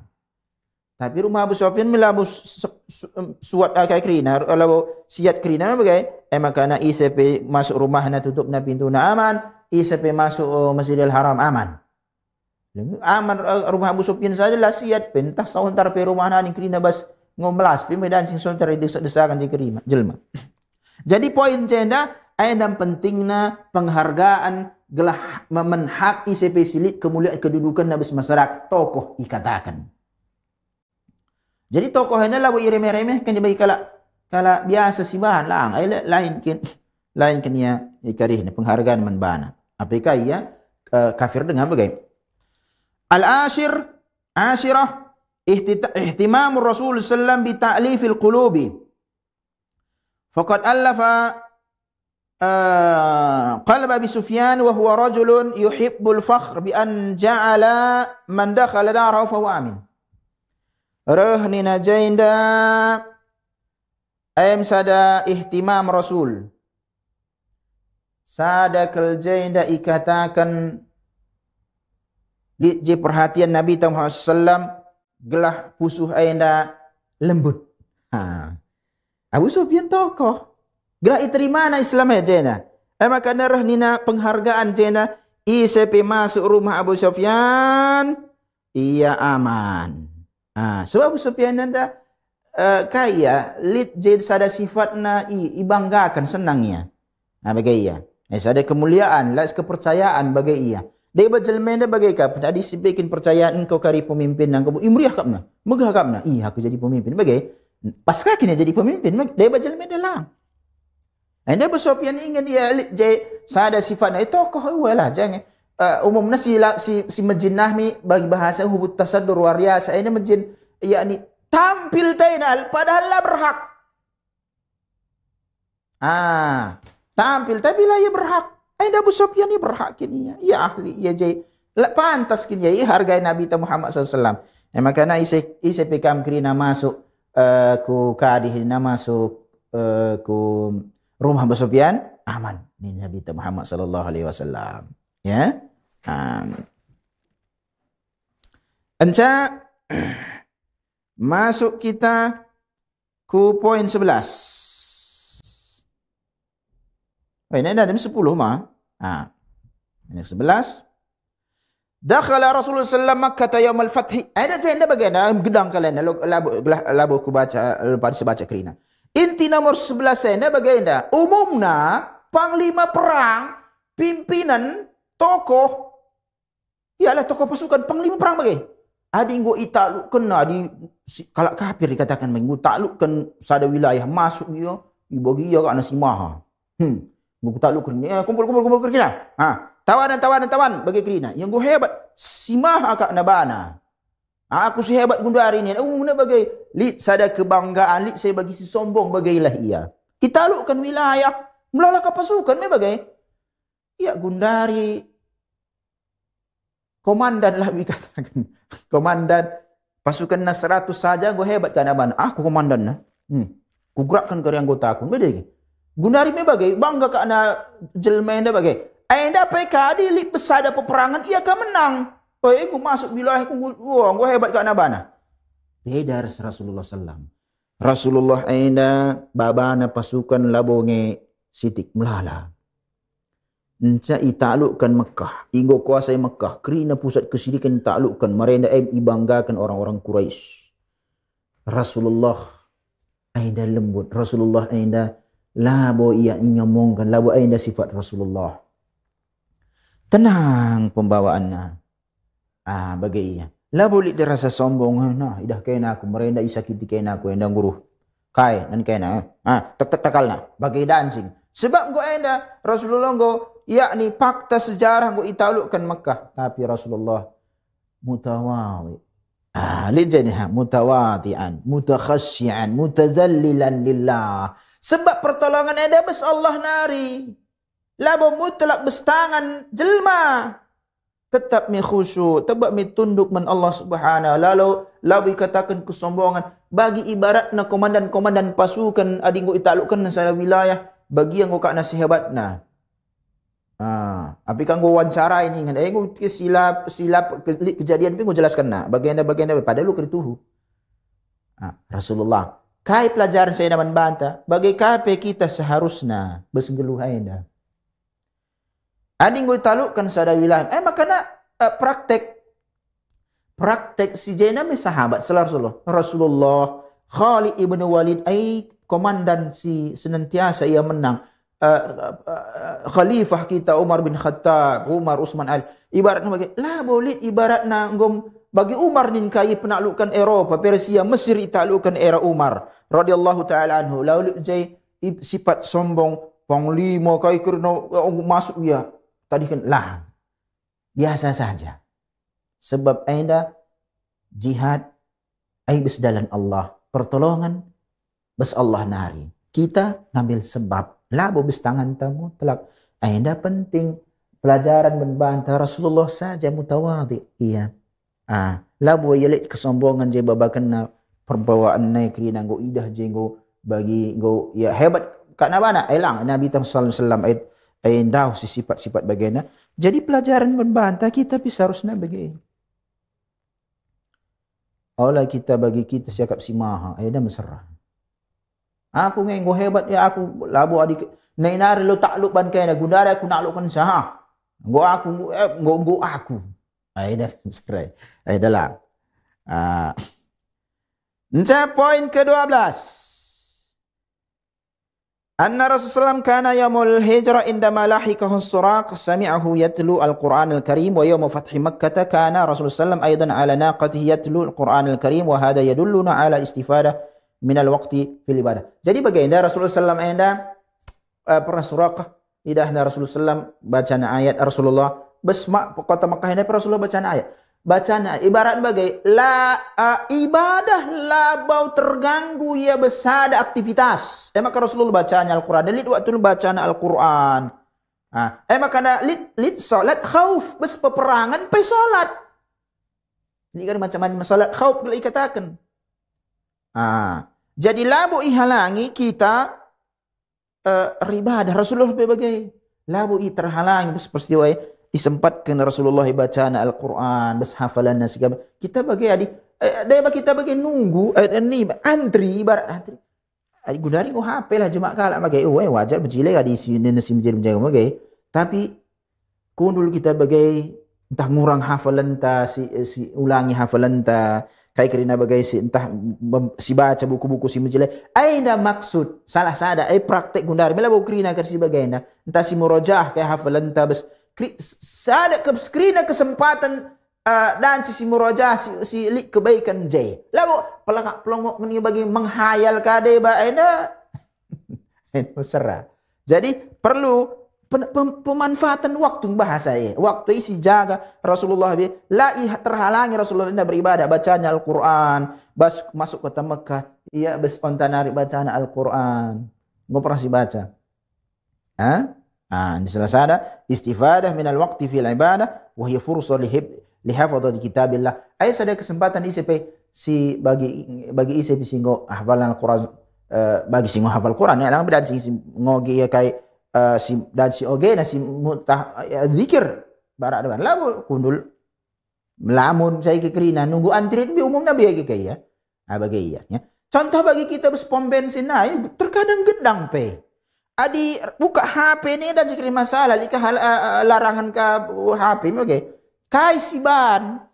tapi rumah Abu Sufyan melabu suat kai krina lalu siat krina bagai makana ICP masuk rumah na tutup na pintu na aman ICP masuk Masjidil Haram aman. Aman rumah Abu Sufyan saja lah siat pentas sauntar pe rumah nani krina bas ngomlas pemedan sing sauntar desak-desakan di kerima jelma. Jadi poin cenda ayam pentingna penghargaan gelah memenhak ICP silit kemuliaan kedudukan nabis masyarakat tokoh ikatakan. Jadi tokoh ini lah iremeh-remeh kan dibagi kala biasa simbahan lang ay lain kin ya ikarih penghargaan manbana. Apakah ia kafir dengan bagai Al-ashirah ihtimam Rasul sallam bi ta'lifil qulubi. Faqad allafa qalb Abi Sufyan wa huwa rajulun yuhibbul fakhr bi an ja'ala man dakhala darahu fa huwa amin. Rahni najainda ayam sada ihtimam Rasul. Sada keljainda ikatakan di perhatian Nabi Muhammad sallam gelah pusuh ayanda lembut. Abu Sufyan tokoh. Gelah iterima na Islam ya jena. Maka narah nina penghargaan jena. ICP masuk rumah Abu Sufyan. Ia aman. Sebab Abu Sufyan nanda kaya lid jid sada sifatna ibanggakan senangnya. Bagai ia. Sada kemuliaan, las kepercayaan bagai ia. Dia berjelmenda bagai kap. Tadi sebagian percayaan engkau kari pemimpin nang kau imriah kapna, megah kapna. Aku jadi pemimpin bagai. Pasca kini jadi pemimpin, dia berjelmenda lang. Anda bersopian ingin dia je sada sifatnya itu tokoh lah jangan. Umumnya si majin nahmi bagi bahasa hubut tasaddur wariasa ini majin yakni tampil tainal padahal lah berhak. Tampil tapi lah ia berhak. Abu Sufyan ni berhak kini ya ahli ya jai pantas kini ya hargai Nabi Muhammad SAW. Maka na ICP kam krina masuk ku kadih na masuk ku rumah Abu Sufyan aman ni Nabi Muhammad SAW. Ya. Anca masuk kita ku poin 11. Ini ada jam 10 mah. Ini 11. Dakhala Rasulullah sallallahu Makkah yaum al-fath. Ada janda bagaimana gedang kalian labu ku baca pada sebaca kerina. Inti nomor 11 saya bagaimana? Umumna panglima perang, pimpinan, tokoh. Ialah tokoh pasukan panglima perang bagaimana? Adi nggo itaklukkan adi kalau kafir dikatakan menggo taklukkan sada wilayah masuk dia ibagi dia kana simaha. Nggo taklukkan kumpul kerina. Tawanan bagi kerina. Yang gue hebat simaha kak nabana. Aku si hebat gundari ni. Umumnya bagi lit sada kebanggaan lit saya bagi si sombong bagailah ia. Itaklukkan wilayah melalaka pasukan me bagai. Ya gundari komandan lah dikatakan. Komandan pasukan na 100 saja gue hebat kan abang. Aku komandan na. Ku gerakkan ke anggota aku. Beda. Gundari me bagai bangga ka na jelmenda bagai. Anda PK di besada peperangan ia akan menang. Aku masuk wilayah gue hebat kan abana. Beda Rasulullah sallam. Rasulullah anda babana pasukan labonge sitik melala. Enca itaklukkan Mekah. Inggo kuasai Mekah. Kerina pusat kesyirikan taklukkan. Mereka ibanggakan orang-orang Quraisy. Rasulullah ainda lembut, Rasulullah ainda labo ia nyomongkan, labo ainda sifat Rasulullah. Tenang pembawaannya. Bagi ia. Labo lit rasa sombong, nah idah kena aku merenda isakiti kena aku endang guru. Kai nan kena. Tak takalna bagi dancing. Sebab go ainda Rasulullah go yakni fakta sejarah go italukkan Makkah, tapi Rasulullah mutawadi. Lijaniha mutawadian, mutakhasyian, mutazallilan lillah. Sebab pertolongan ada bes Allah nari. Labo mutlak bestangan jelma. Tetap mi khusyuk, tetap mi tunduk men Allah Subhanahu. Lalu katakan kesombongan bagi ibaratna komandan-komandan pasukan adinggo italukkan nasala wilayah bagi yang go kak nasihabatna. Tapi kan gue wawancara ini kan, gue silap kejadian pun gue jelaskan nak, bagian pada lu kerituhu. Rasulullah, kai pelajaran saya naman banta, bagi kape kita seharusnya besgeluh aina. Ading gue talukkan sada wilayah, makanya praktek si Zainab sahabat Rasulullah, Khalid ibn Walid, komandan si senantiasa ia menang. Khalifah kita Umar bin Khattab, Umar Utsman Ali. Ibaratnya bagi lah boleh ibaratnya ngom bagi Umar nin kai penaklukan Eropa, Persia, Mesir itaklukan era Umar radhiyallahu taala anhu. Lalu jai sifat sombong panglima kai kerana masuk ya. Tadi kan lah biasa saja. Sebab ainda jihad ai besdalan Allah, pertolongan bes Allah nari. Kita ngambil sebab. Labo bestangan tamu telak. Ainda penting pelajaran membantah Rasulullah saja mutawadi. Iya. Labo yelik kesombongan je babakan perbawaan naik rina go idah je go bagi go ya hebat kat nabana elang Nabi sallallahu alaihi wasallam ainda si sifat-sifat bagaimana. Jadi pelajaran membantah kita bisa harusnya bagi. Olah kita bagi kita siakap si maha ainda mesra. Aku ngenggo hebat ya aku labo adik nainari lo takluk ban kena gundara aku naklukkan sah. Nggo aku. Dah serai. Dalam. Poin ke-12. Anna Rasulullah kana yaumul hijrah indama lahikahu suraq sami'ahu yatlu al-Qur'an al-Karim wa yawm fathi Makkah kana Rasulullah aidan ala naqatihi yatlu al-Qur'an al-Karim wa hada yadulluna ala istifadah minal waqti fil ibadah. Jadi bagaimana Rasulullah SAW pernah Suraqah idah Rasulullah SAW bacaan ayat Rasulullah besma kota Makkah ini Rasulullah bacaan ayat. Bacaan ibarat bagai ibadah labau terganggu ya besada aktivitas. Maka Rasulullah bacanya Al-Quran. Dan waktu bacaan Al-Quran. Maka lid salat khauf bes peperangan pe salat. Jadi kan macam-macam salat khauf kalau dikatakan. Jadi labu ihalangi kita ribadah Rasulullah sebagai labu terhalangi peristiwa disempatkan Rasulullah bacaan Al-Quran bes hafalan segala kita bagi adik kita bagi nunggu ni antri ibarat antri adik gundari ko HP lah cuma kala bagi wajar berjilai adi si nasi menjadi bagi tapi kundul kita bagi entah ngurang hafalan ta si ulangi hafalan ta kai kerina bagai si entah si baca buku-buku si menjelai aina maksud salah sada praktek gundar mela bau kerina ker si bagaina entah si murajah kai hafalan ta bes sada ke skrina kesempatan dan si murajah si kebaikan jai lalu pelongok ni bagi menghayal kade ba aina mesra jadi perlu pemanfaatan waktu bahasa waktu isi jaga Rasulullah terhalangi Rasulullah beribadah bacanya Al-Quran bas masuk kota Mekah iya bes ontanari bacaan Al-Quran nggak pernah si baca di salah sada istifadah minal waqti fil ibadah wa hiya fursa lihafadhati kitabillah ay sada kesempatan isi si bagi isi singgo hafalan Al-Quran bagi singo hafal Quran ya lang bedan sing ngogi ya kai dan si oge na si mutah zikir barak dengan labu kundul melamun saya kekerina nunggu antri bi umum nabi ya bagi ya contoh bagi kita bus pom bensin terkadang gedang pe adi buka HP ni dan zikir masalah lika larangan ka HP oke kai si ban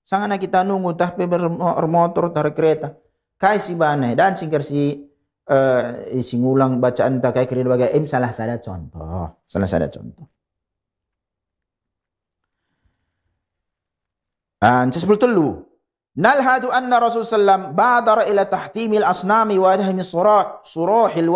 sangana kita nunggu tah pe bermotor tar kereta kai si banai dan singkar si singulang bacaan tak kai kira bagai salah sada contoh. Salah sada contoh. Sebelum telu. Nalhadu anna Rasulullah sallam badara ila tahtimil asnami wa adhami suruhil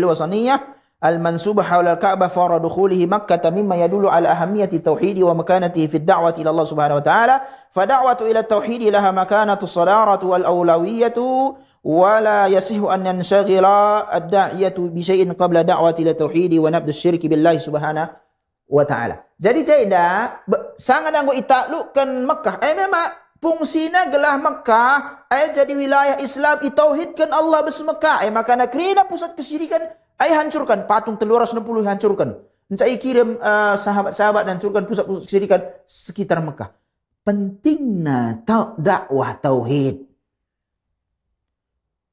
wasaniyah al-mansubah hawla al-Ka'bah fara dukhulihi Makkah mimma yadullu ala ahammiyati tauhidi wa makanatihi fi ad-da'wati ila Allah subhanahu wa ta'ala fa da'watu ila tauhidi laha makanatu sadaratu wal awlawiyatu wa la yasihu an yanshagila ad-da'iyatu bi syai'in qabla da'wati ila tauhidi wa nabdu syirki billahi subhanahu wa ta'ala. Jadi jaidah sangat anggo itaklukkan Makkah memang fungsinya gelah Mekah jadi wilayah Islam itauhidkan Allah bes Mekah makana kerina pusat kesyirikan hancurkan patung 360 hancurkan encai kirim sahabat-sahabat hancurkan pusat-pusat kesyirikan sekitar Mekah. Pentingna dakwah tauhid.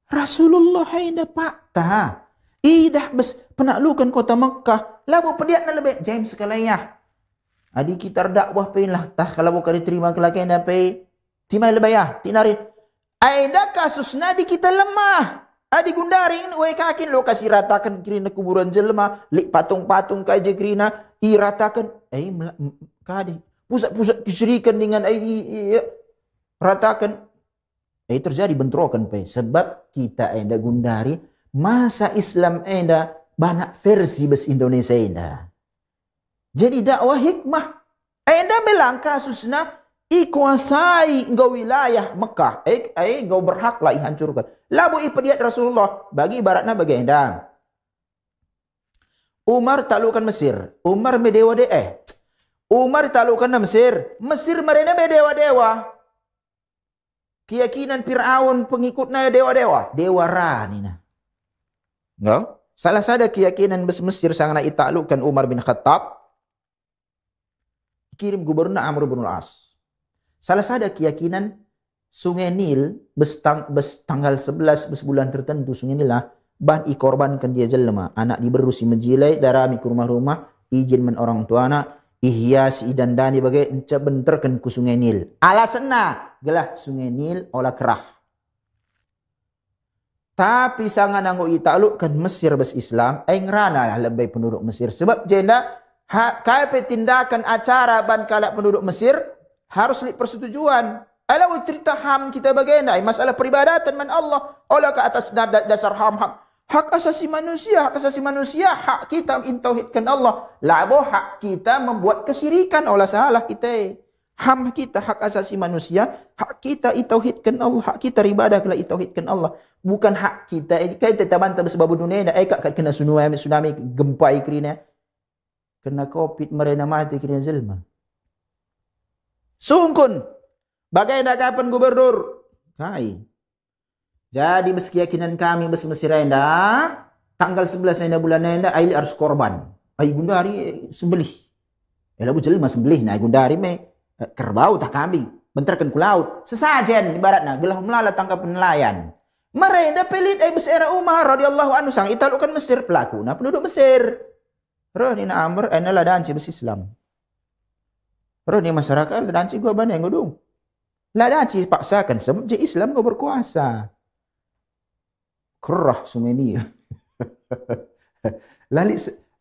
Rasulullah haida pakta idah bes penaklukan kota Mekah labu pediatna lebih James sekalanya adi kita dakwah penlah tah kalau bukan diterima kelakaian dapat timai lebayah, tinari. Aida kasusna di kita lemah. Adi gundaring, we kakin lo kasih ratakan kirina kuburan jelma, lik patung-patung kaje kirina, iratakan. Kadi pusat-pusat kesyirikan dengan ratakan. Terjadi bentrokan pe. Sebab kita aida gundari, masa Islam aida banyak versi bes Indonesia aida. Jadi dakwah hikmah. Aida melang kasusna ikuasai engkau wilayah Mekah, engkau berhaklah hancurkan. Labu ipediat Rasulullah bagi ibaratnya bagi endang. Umar taklukan Mesir, Umar medewa Umar taklukan Mesir, Mesir mereka medewa-dewa. Keyakinan Fir'aun pengikutnya dewa-dewa, dewa Ra nina. Enggak? Salah sada keyakinan Mesir sangat itaklukkan Umar bin Khattab. Kirim gubernur Amr bin Al-As. Salah sada keyakinan Sungai Nil tanggal 11 bulan tertentu Sungai Nil lah ban ikorbankan dia jelema anak diberusi menjilai darami ke rumah-rumah izin men orang tua anak ihyasi dan dani bagai enca benterkan ku Sungai Nil alasanna gelah Sungai Nil olah kerah tapi sangat nanggo itaklukkan Mesir bes Islam ngrana lah lebih penduduk Mesir sebab jenda KP tindakan acara ban kalak penduduk Mesir harus lihat persetujuan. Alah cerita HAM kita bagaimana? Masalah peribadatan man Allah. Olah ke atas dasar HAM hak asasi manusia, hak kita intauhidkan Allah. Labo hak kita membuat kesyirikan olah salah kita. HAM kita hak asasi manusia, hak kita itauhidkan Allah, hak kita ibadah kala itauhidkan Allah. Bukan hak kita kita bantah sebab dunia kak kena tsunami gempa ikrina. Kena Covid merena mati ikrina zelma. Sungkun bagai kapan gubernur kai jadi bes keyakinan kami bes Mesir enda tanggal 11 enda bulan enda aili harus korban ai gundari sembelih labu jelma sembelih na gundari me kerbau tak kami benterkan ku laut sesajen ibaratna gelah melala tangkap nelayan merenda pelit bes era Umar radhiyallahu anhu sang italukan Mesir pelaku na penduduk Mesir roh ni na Amr ena ladaan bes Islam. Roh ni masyarakat ladanci gua banai ngudung. Ladanci paksakan sebab je Islam gua berkuasa. Kerah Sungai Nil.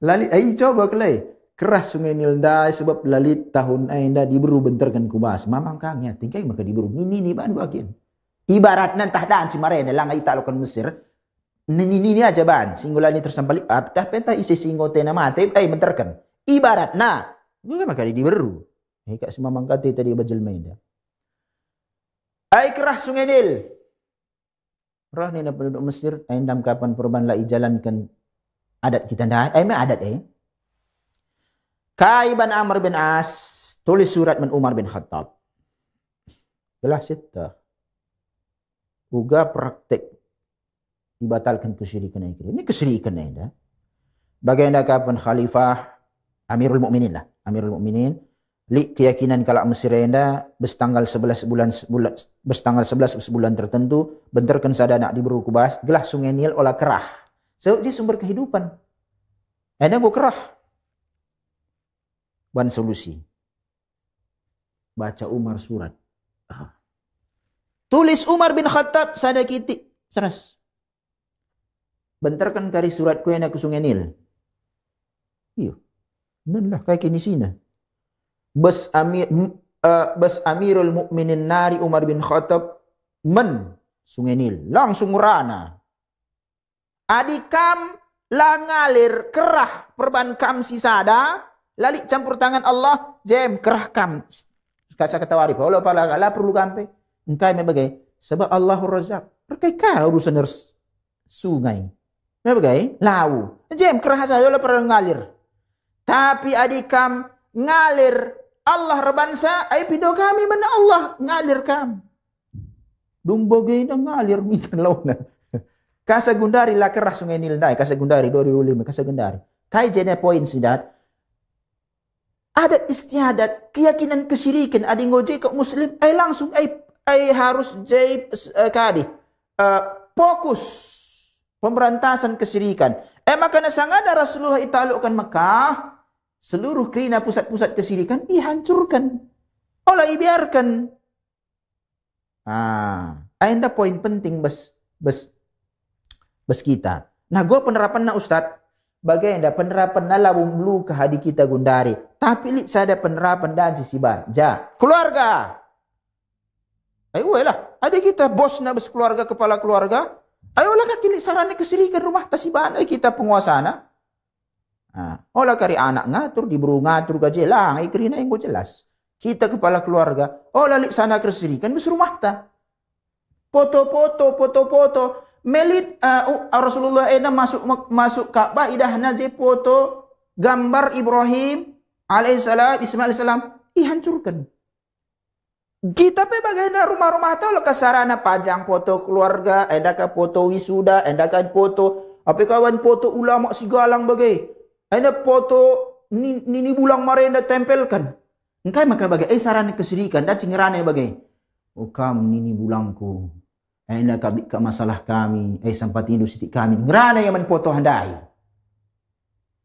lalit coba kelai. Kerah Sungai Nil dah sebab lalit tahun anda diburu benterkan kubas. Mamang kangnya tingkai maka diburu. Ini ban bagian. Ibarat nantah dan si mare lang ay talukan Mesir. Ini aja ban. Singulan ni tersampali. Aptah penta isi singote na mate benterkan. Ibarat na. Gua maka diburu. Kak si mamang kate tadi bajal main dah. Ai kerah Sungai Nil. Roh ni na penduduk Mesir endam kapan perubahan lai jalankan adat kita dah. Adat Kai ban Amr bin As tulis surat man Umar bin Khattab. Gelah sita. Uga praktek dibatalkan kesyirikan ini kesyirikan dah. Bagaimana kapan Khalifah Amirul Mukminin lah. Amirul Mukminin li keyakinan kalau Mesir enda bertanggal 11 bulan tertentu benterkan sada nak diburu kubas gelah Sungai Nil olah kerah sebab dia sumber kehidupan enda go kerah ban solusi baca Umar surat Tulis Umar bin Khattab sada kitik. Seras. Bentarkan kari surat ku yang aku sungai Nil. Iyo. Nan lah kayak kini sini. Bas Amirul Mukminin Nari Umar bin Khattab sungai Nil. Langsung rana. Adikam langalir kerah perban kam sisada. Lalik campur tangan Allah. Jem kerah kam. Kasa kata warip. Allah pala la perlu kampe. Engkai mebagai. Sebab Allahur Razak. Perkai kau urusan sungai. Mebagai. Lau. Jem kerah saya Allah pernah ngalir. Tapi adikam ngalir Allah rebansa. Ay pido kami mana Allah ngalir kam. Dumbogai na ngalir minta launa. Kasa gundari lah kerah sungai Nil dai. Kasa gundari 2005. Kasa gundari. Kai jene poin sidat. Adat istiadat, keyakinan kesyirikan, ada ngojek ke muslim, ay langsung ay harus jay fokus pemberantasan kesyirikan. Maka nasangada Rasulullah italukkan Mekah, seluruh kerina pusat-pusat kesyirikan dihancurkan. Olah ibiarkan. Ada poin penting bes kita. Nah, gue penerapan na Ustadz. Bagaimana penerapan na labung lu ke hadi kita gundari. Tapi li sada penerapan dan sisiban. Ja, keluarga. Ayo lah, ada kita bos na bes keluarga, kepala keluarga. Ayo lah kakili sarana kesirikan rumah tasiban. Ay kita penguasana. Olah kari anak ngatur, diburu ngatur gaji lang. Ay kerina yang gue jelas. Kita kepala keluarga. Olah li sana kesirikan bes rumah ta. Foto-foto. Melit Rasulullah masuk Ka'bah idahna je foto gambar Ibrahim alaihissalam, Ismail alaihissalam dihancurkan. Kita pe bagaimana rumah-rumah tahu ka sarana pajang foto keluarga, edaka foto wisuda, edaka foto apa kawan foto ulama sigalang bagai. Ada foto nini bulang marenda tempelkan. Engkai maka bagai sarana kesirikan dan cingerane bagai. Oh kamu nini bulangku. Anda ka masalah kami, sampai tidur sitik kami. Ngerana yang menfoto handai.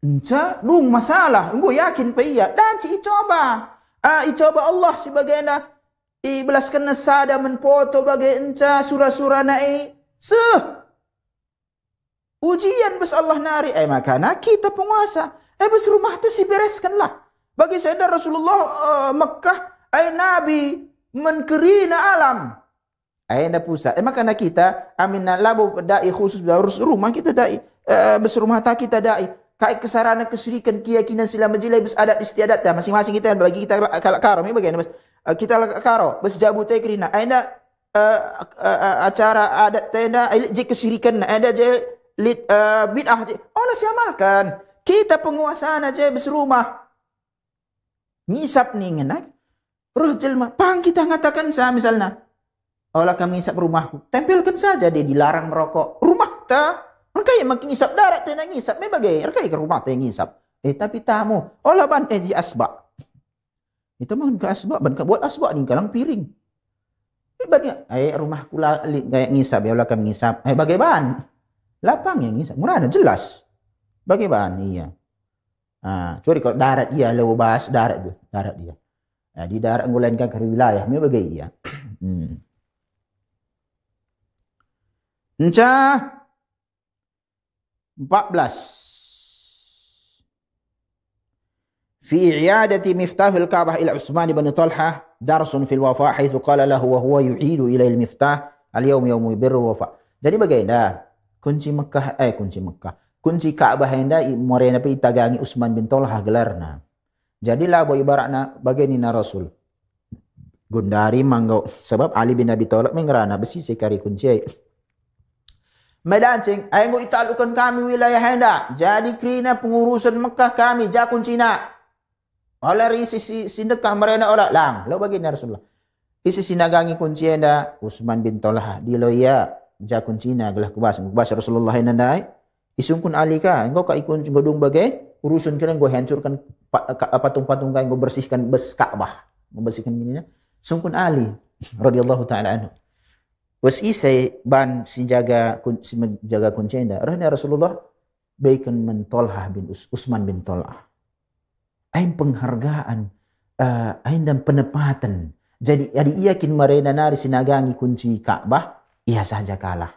Enca, dong masalah. Gue yakin pa iya. Dan icoba. Icoba Allah sebagaimana ibelaskan nasada menfoto bagai enca surah-surah naik. Ujian bes Allah nari. Makanya kita penguasa. Bes rumah tu si bereskanlah. Bagi saya Rasulullah Mekah, Nabi menkerina alam. Ayah pusat. Makanya kita amin labu dai khusus harus rumah kita dai berserumah tak kita dai kai kesarana kesyirikan keyakinan sila majlis bes adat istiadat dah masing-masing kita bagi kita karo ini bagaimana bes kita karo bes jabute kerina ayah acara adat tenda je kesyirikan ada je bid'ah je Allah siamalkan kita penguasaan aja bes rumah ngisap nih ngenak roh jelma pang kita ngatakan sa misalnya olah kami ngisap rumahku. Tempelkan saja dia dilarang merokok. Rumah ta. Mereka yang makin ngisap darat dia ngisap. Membagai. Mereka yang rumah ta yang ngisap. Tapi tamu. Olah ban di asbak. Itu mah ke asbak. Ban buat asbak ni kalang piring. Banyak. Rumahku kayak ngisap. Ya olah kami ngisap. Bagaimana? Lapang yang ngisap. Murah jelas. Bagaimana? Iya. Curi kalau darat dia. Lalu bahas darat dia. Darat dia. Di darat ngulainkan ke wilayah. Membagai iya. Enca 14 fi i'adati miftahil Ka'bah ila Utsman bin Talha darsun fil wafa haitsu qala lahu wa huwa yu'idu ila al miftah al yawm yawm birrul wafa. Jadi bagaimana kunci Ka'bah henda morena pe itagangi Utsman bin Talha gelarna. Jadi lah ibaratna bagaini na Rasul gundari manggo sebab Ali bin Abi Thalib mengerana besi sekari kunci Medancing, ayo italukan kami wilayah henda. Jadi kerina pengurusan Mekah kami, jakun Cina. Oleh isi sindekah mereka orang lang. Lo bagi Rasulullah. Isi sinagangi kunci henda. Utsman bin Talha. Di lo ya, jakun Cina. Gelah kubas Rasulullah henda nai. Isungkun alika. Engkau ka ikun godung bagai. Urusan kena gue hancurkan patung-patung kau. Gue bersihkan bes Ka'bah. Gue bersihkan gininya. Sungkun Ali. Radiyallahu ta'ala anhu. Was isai ban si jaga kuncenda. Rahnya Rasulullah baikan men Talha bin Utsman bin Talha. Ain penghargaan, ain dan penempatan Jadi yakin mereka nari sinagangi kunci Ka'bah, ia saja kalah.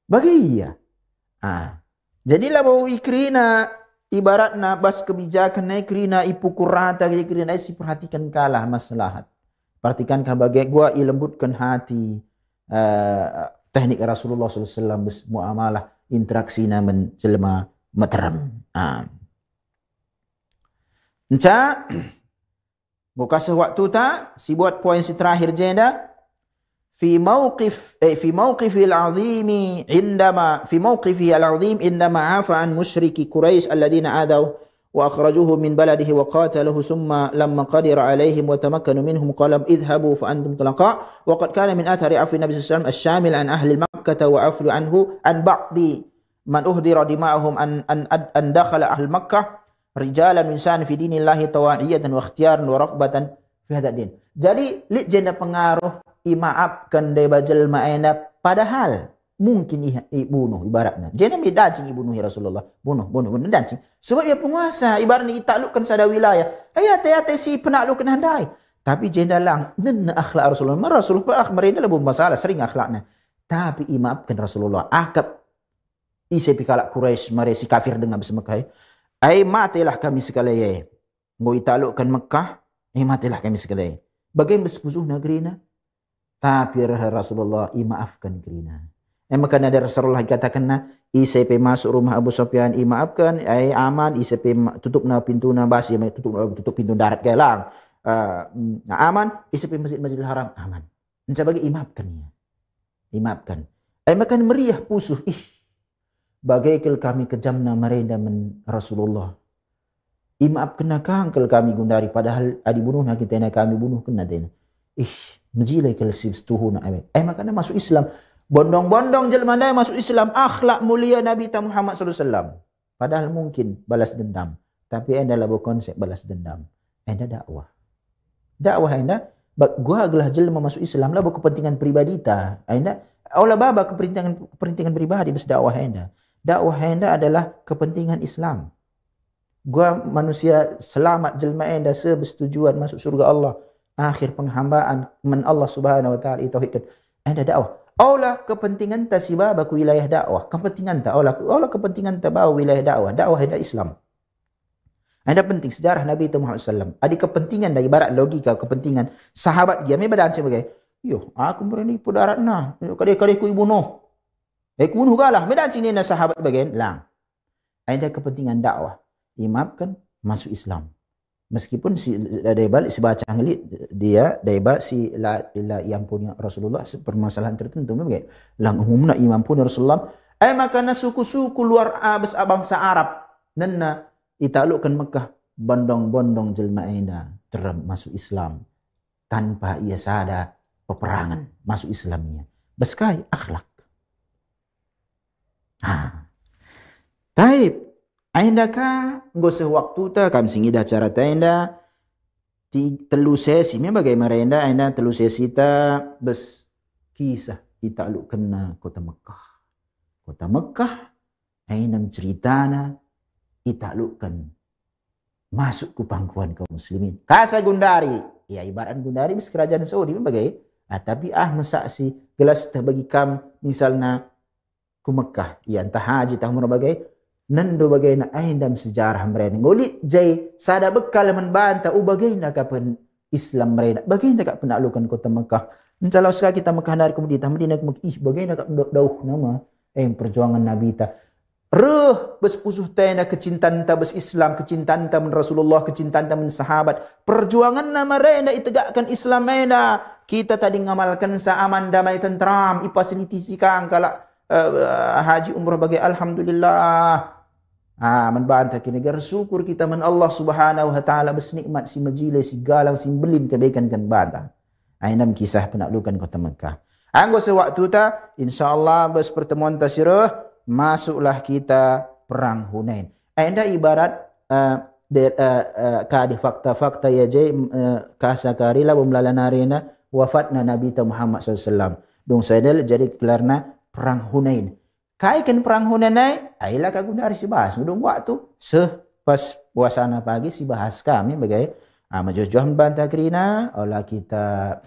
Bagi ia. Jadilah bawa ikrina ibaratna bas kebijakan na ikrina ipukul rata ikrina isi perhatikan kalah maslahat. Perhatikan bagai gua ilembutkan hati teknik Rasulullah SAW muamalah interaksi na menjelma materam. Encak gua kasih waktu tak si buat poin si terakhir jenda في موقفه العظيم عندما عفى عن مشرك قريش الذين آذوا وأخرجوه من بلده وقاتله ثم لما قدر عليهم وتمكنوا منهم قال اذهبوا فأنتم طلقاء وقد كان من أثر عفو النبي صلى الله عليه وسلم الشامل عن أهل مكة وعفو عنه عن بعض من أهدر دماءهم أن دخل أهل مكة رجالا ونساء في دين الله طواعية واختيارا ورغبة في هذا الدين. Jadi lihat jenda pengaruh imaafkan dari jelma anda padahal mungkin bunuh ibaratnya. Jangan dancing ibunuh Rasulullah. Bunuh dancing. Sebab ia penguasa ibaratnya ditaklukkan sada wilayah. Hati-hati si penaklukkan handai. Tapi jenda lang nena akhlak Rasulullah. Rasulullah mereka lebih masalah sering akhlaknya. Tapi imaafkan Rasulullah. Akab isi pikalak Quraisy mereka si kafir dengan bersemekai. Matilah kami sekalian. Ngoi taklukkan Mekah. Matilah kami sekalian. Bagaimana sepusuh negeri na? Tapi Rasulullah maafkan kerina. Maka ada Rasulullah katakan na ICP masuk rumah Abu Sufyan maafkan aman ICP tutup na pintu na basi tutup pintu darat ke lang aman ICP Masjidil Haram aman. Mencoba bagi maafkan. Maka meriah pusuh bagaikan kami kejamna merenda men Rasulullah. Maafkan kangkel kami gundari padahal adi bunuh na kita na kami bunuh kena dena. Menjilai kelesib setuhuna makanya masuk Islam. Bondong-bondong jelmandai masuk Islam. Akhlak mulia Nabi Muhammad SAW. Padahal mungkin balas dendam. Tapi anda lah berkonsep balas dendam. Anda dakwah. Dakwah anda. Gua adalah jelma masuk Islam lah berkepentingan pribadi ta. Anda. Olah baba kepentingan pribadi bes dakwah anda. Dakwah anda adalah kepentingan Islam. Gua manusia selamat jelma anda sebersetujuan masuk surga Allah. Akhir penghambaan men Allah Subhanahu wa taala tauhidkan. Anda dakwah. Olah kepentingan ta sibaba ku wilayah dakwah. Kepentingan ta olah kepentingan ta bawa wilayah dakwah. Dakwah anda Islam. Anda penting sejarah Nabi Muhammad SAW. Ada kepentingan dari ibarat logika kepentingan sahabat dia memang sebagai aku berani pudarat na. Kadai ku ibunuh. Ku bunuh galah. Medan sini na sahabat bagian lang. Ada kepentingan dakwah. Imaafkan masuk Islam. Meskipun dari balik si baca ngelit dia dari balik si la yang punya Rasulullah permasalahan tertentu memang lang umumna imam punya Rasulullah makana suku-suku luar bangsa Arab nenna itaklukkan Mekah bondong-bondong jelma ina teram masuk Islam tanpa ia sadar peperangan masuk Islamnya beskai akhlak. Taib Ainda ka ngose waktu ta kam singi dah cara ta ainda telu sesi me bagaimana ainda telu sesi ta bes kisah itakluk kena kota Mekah. Kota Mekah ainda ceritana itaklukkan masuk ke pangkuan kaum muslimin. Kasa gundari, ya ibarat gundari bes kerajaan Saudi me bagai tapi mesaksi gelas tah bagi kam misalna ku Mekah ya entah haji tah mun bagai nando bagaina aindam sejarah mereka ngolit jai sada bekal membanta bagaina kapan Islam mereka bagaina kak penaklukan kota Mekah mencalo sekali kita Mekah dari kemudian Madinah bagaina kak dauh nama perjuangan Nabi ta bespusuh tenda kecintaan ta bes Islam kecintaan ta men Rasulullah kecintaan ta men sahabat perjuangan nama mereka itegakkan Islam mereka kita tadi ngamalkan saaman damai tentram ifasilitisikan kalau haji umrah bagi alhamdulillah membantah ke negara syukur kita men Allah Subhanahu wa taala bernikmat si majilai si galang si belin kebaikan kan bantah. Ainam kisah penaklukan kota Mekah. Anggo sewaktu ta insyaallah bes pertemuan tasyirah masuklah kita perang Hunain. Anda ibarat kadi fakta-fakta ya jai kasakarila bumlalanarina wafatna Nabi Muhammad SAW. Dong sadel jadi kelarna perang Hunain. Kaikan perang Hunain ai lah kagundari si bahas ngudung waktu pas puasana pagi si bahas kami bagai Majuh-juh bantah kerina olah kita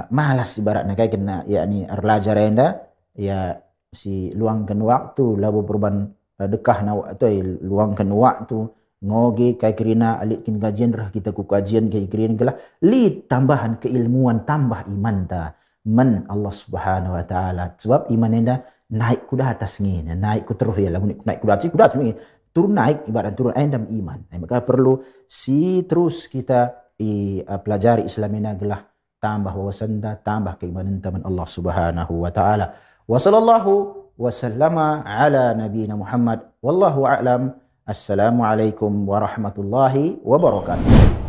malas ibaratnya kayak kena yakni belajar enda ya si luangkan waktu labu perubahan dekah na waktu luangkan waktu ngoge kayak kerina alitkin kajian rah kita ku kajian kayak kerina gelah li tambahan keilmuan tambah iman ta man Allah Subhanahu wa taala sebab iman enda naik kuda atas ngene naik ku terus ya lah naik kuda atas ngene turun naik ibarat turun endam iman maka perlu si terus kita pelajari Islam ini gelah tambah wawasan tambah keimanan teman Allah Subhanahu wa taala. Wa sallallahu wa sallama ala nabiyyina Muhammad wallahu a'lam. Assalamualaikum warahmatullahi wabarakatuh.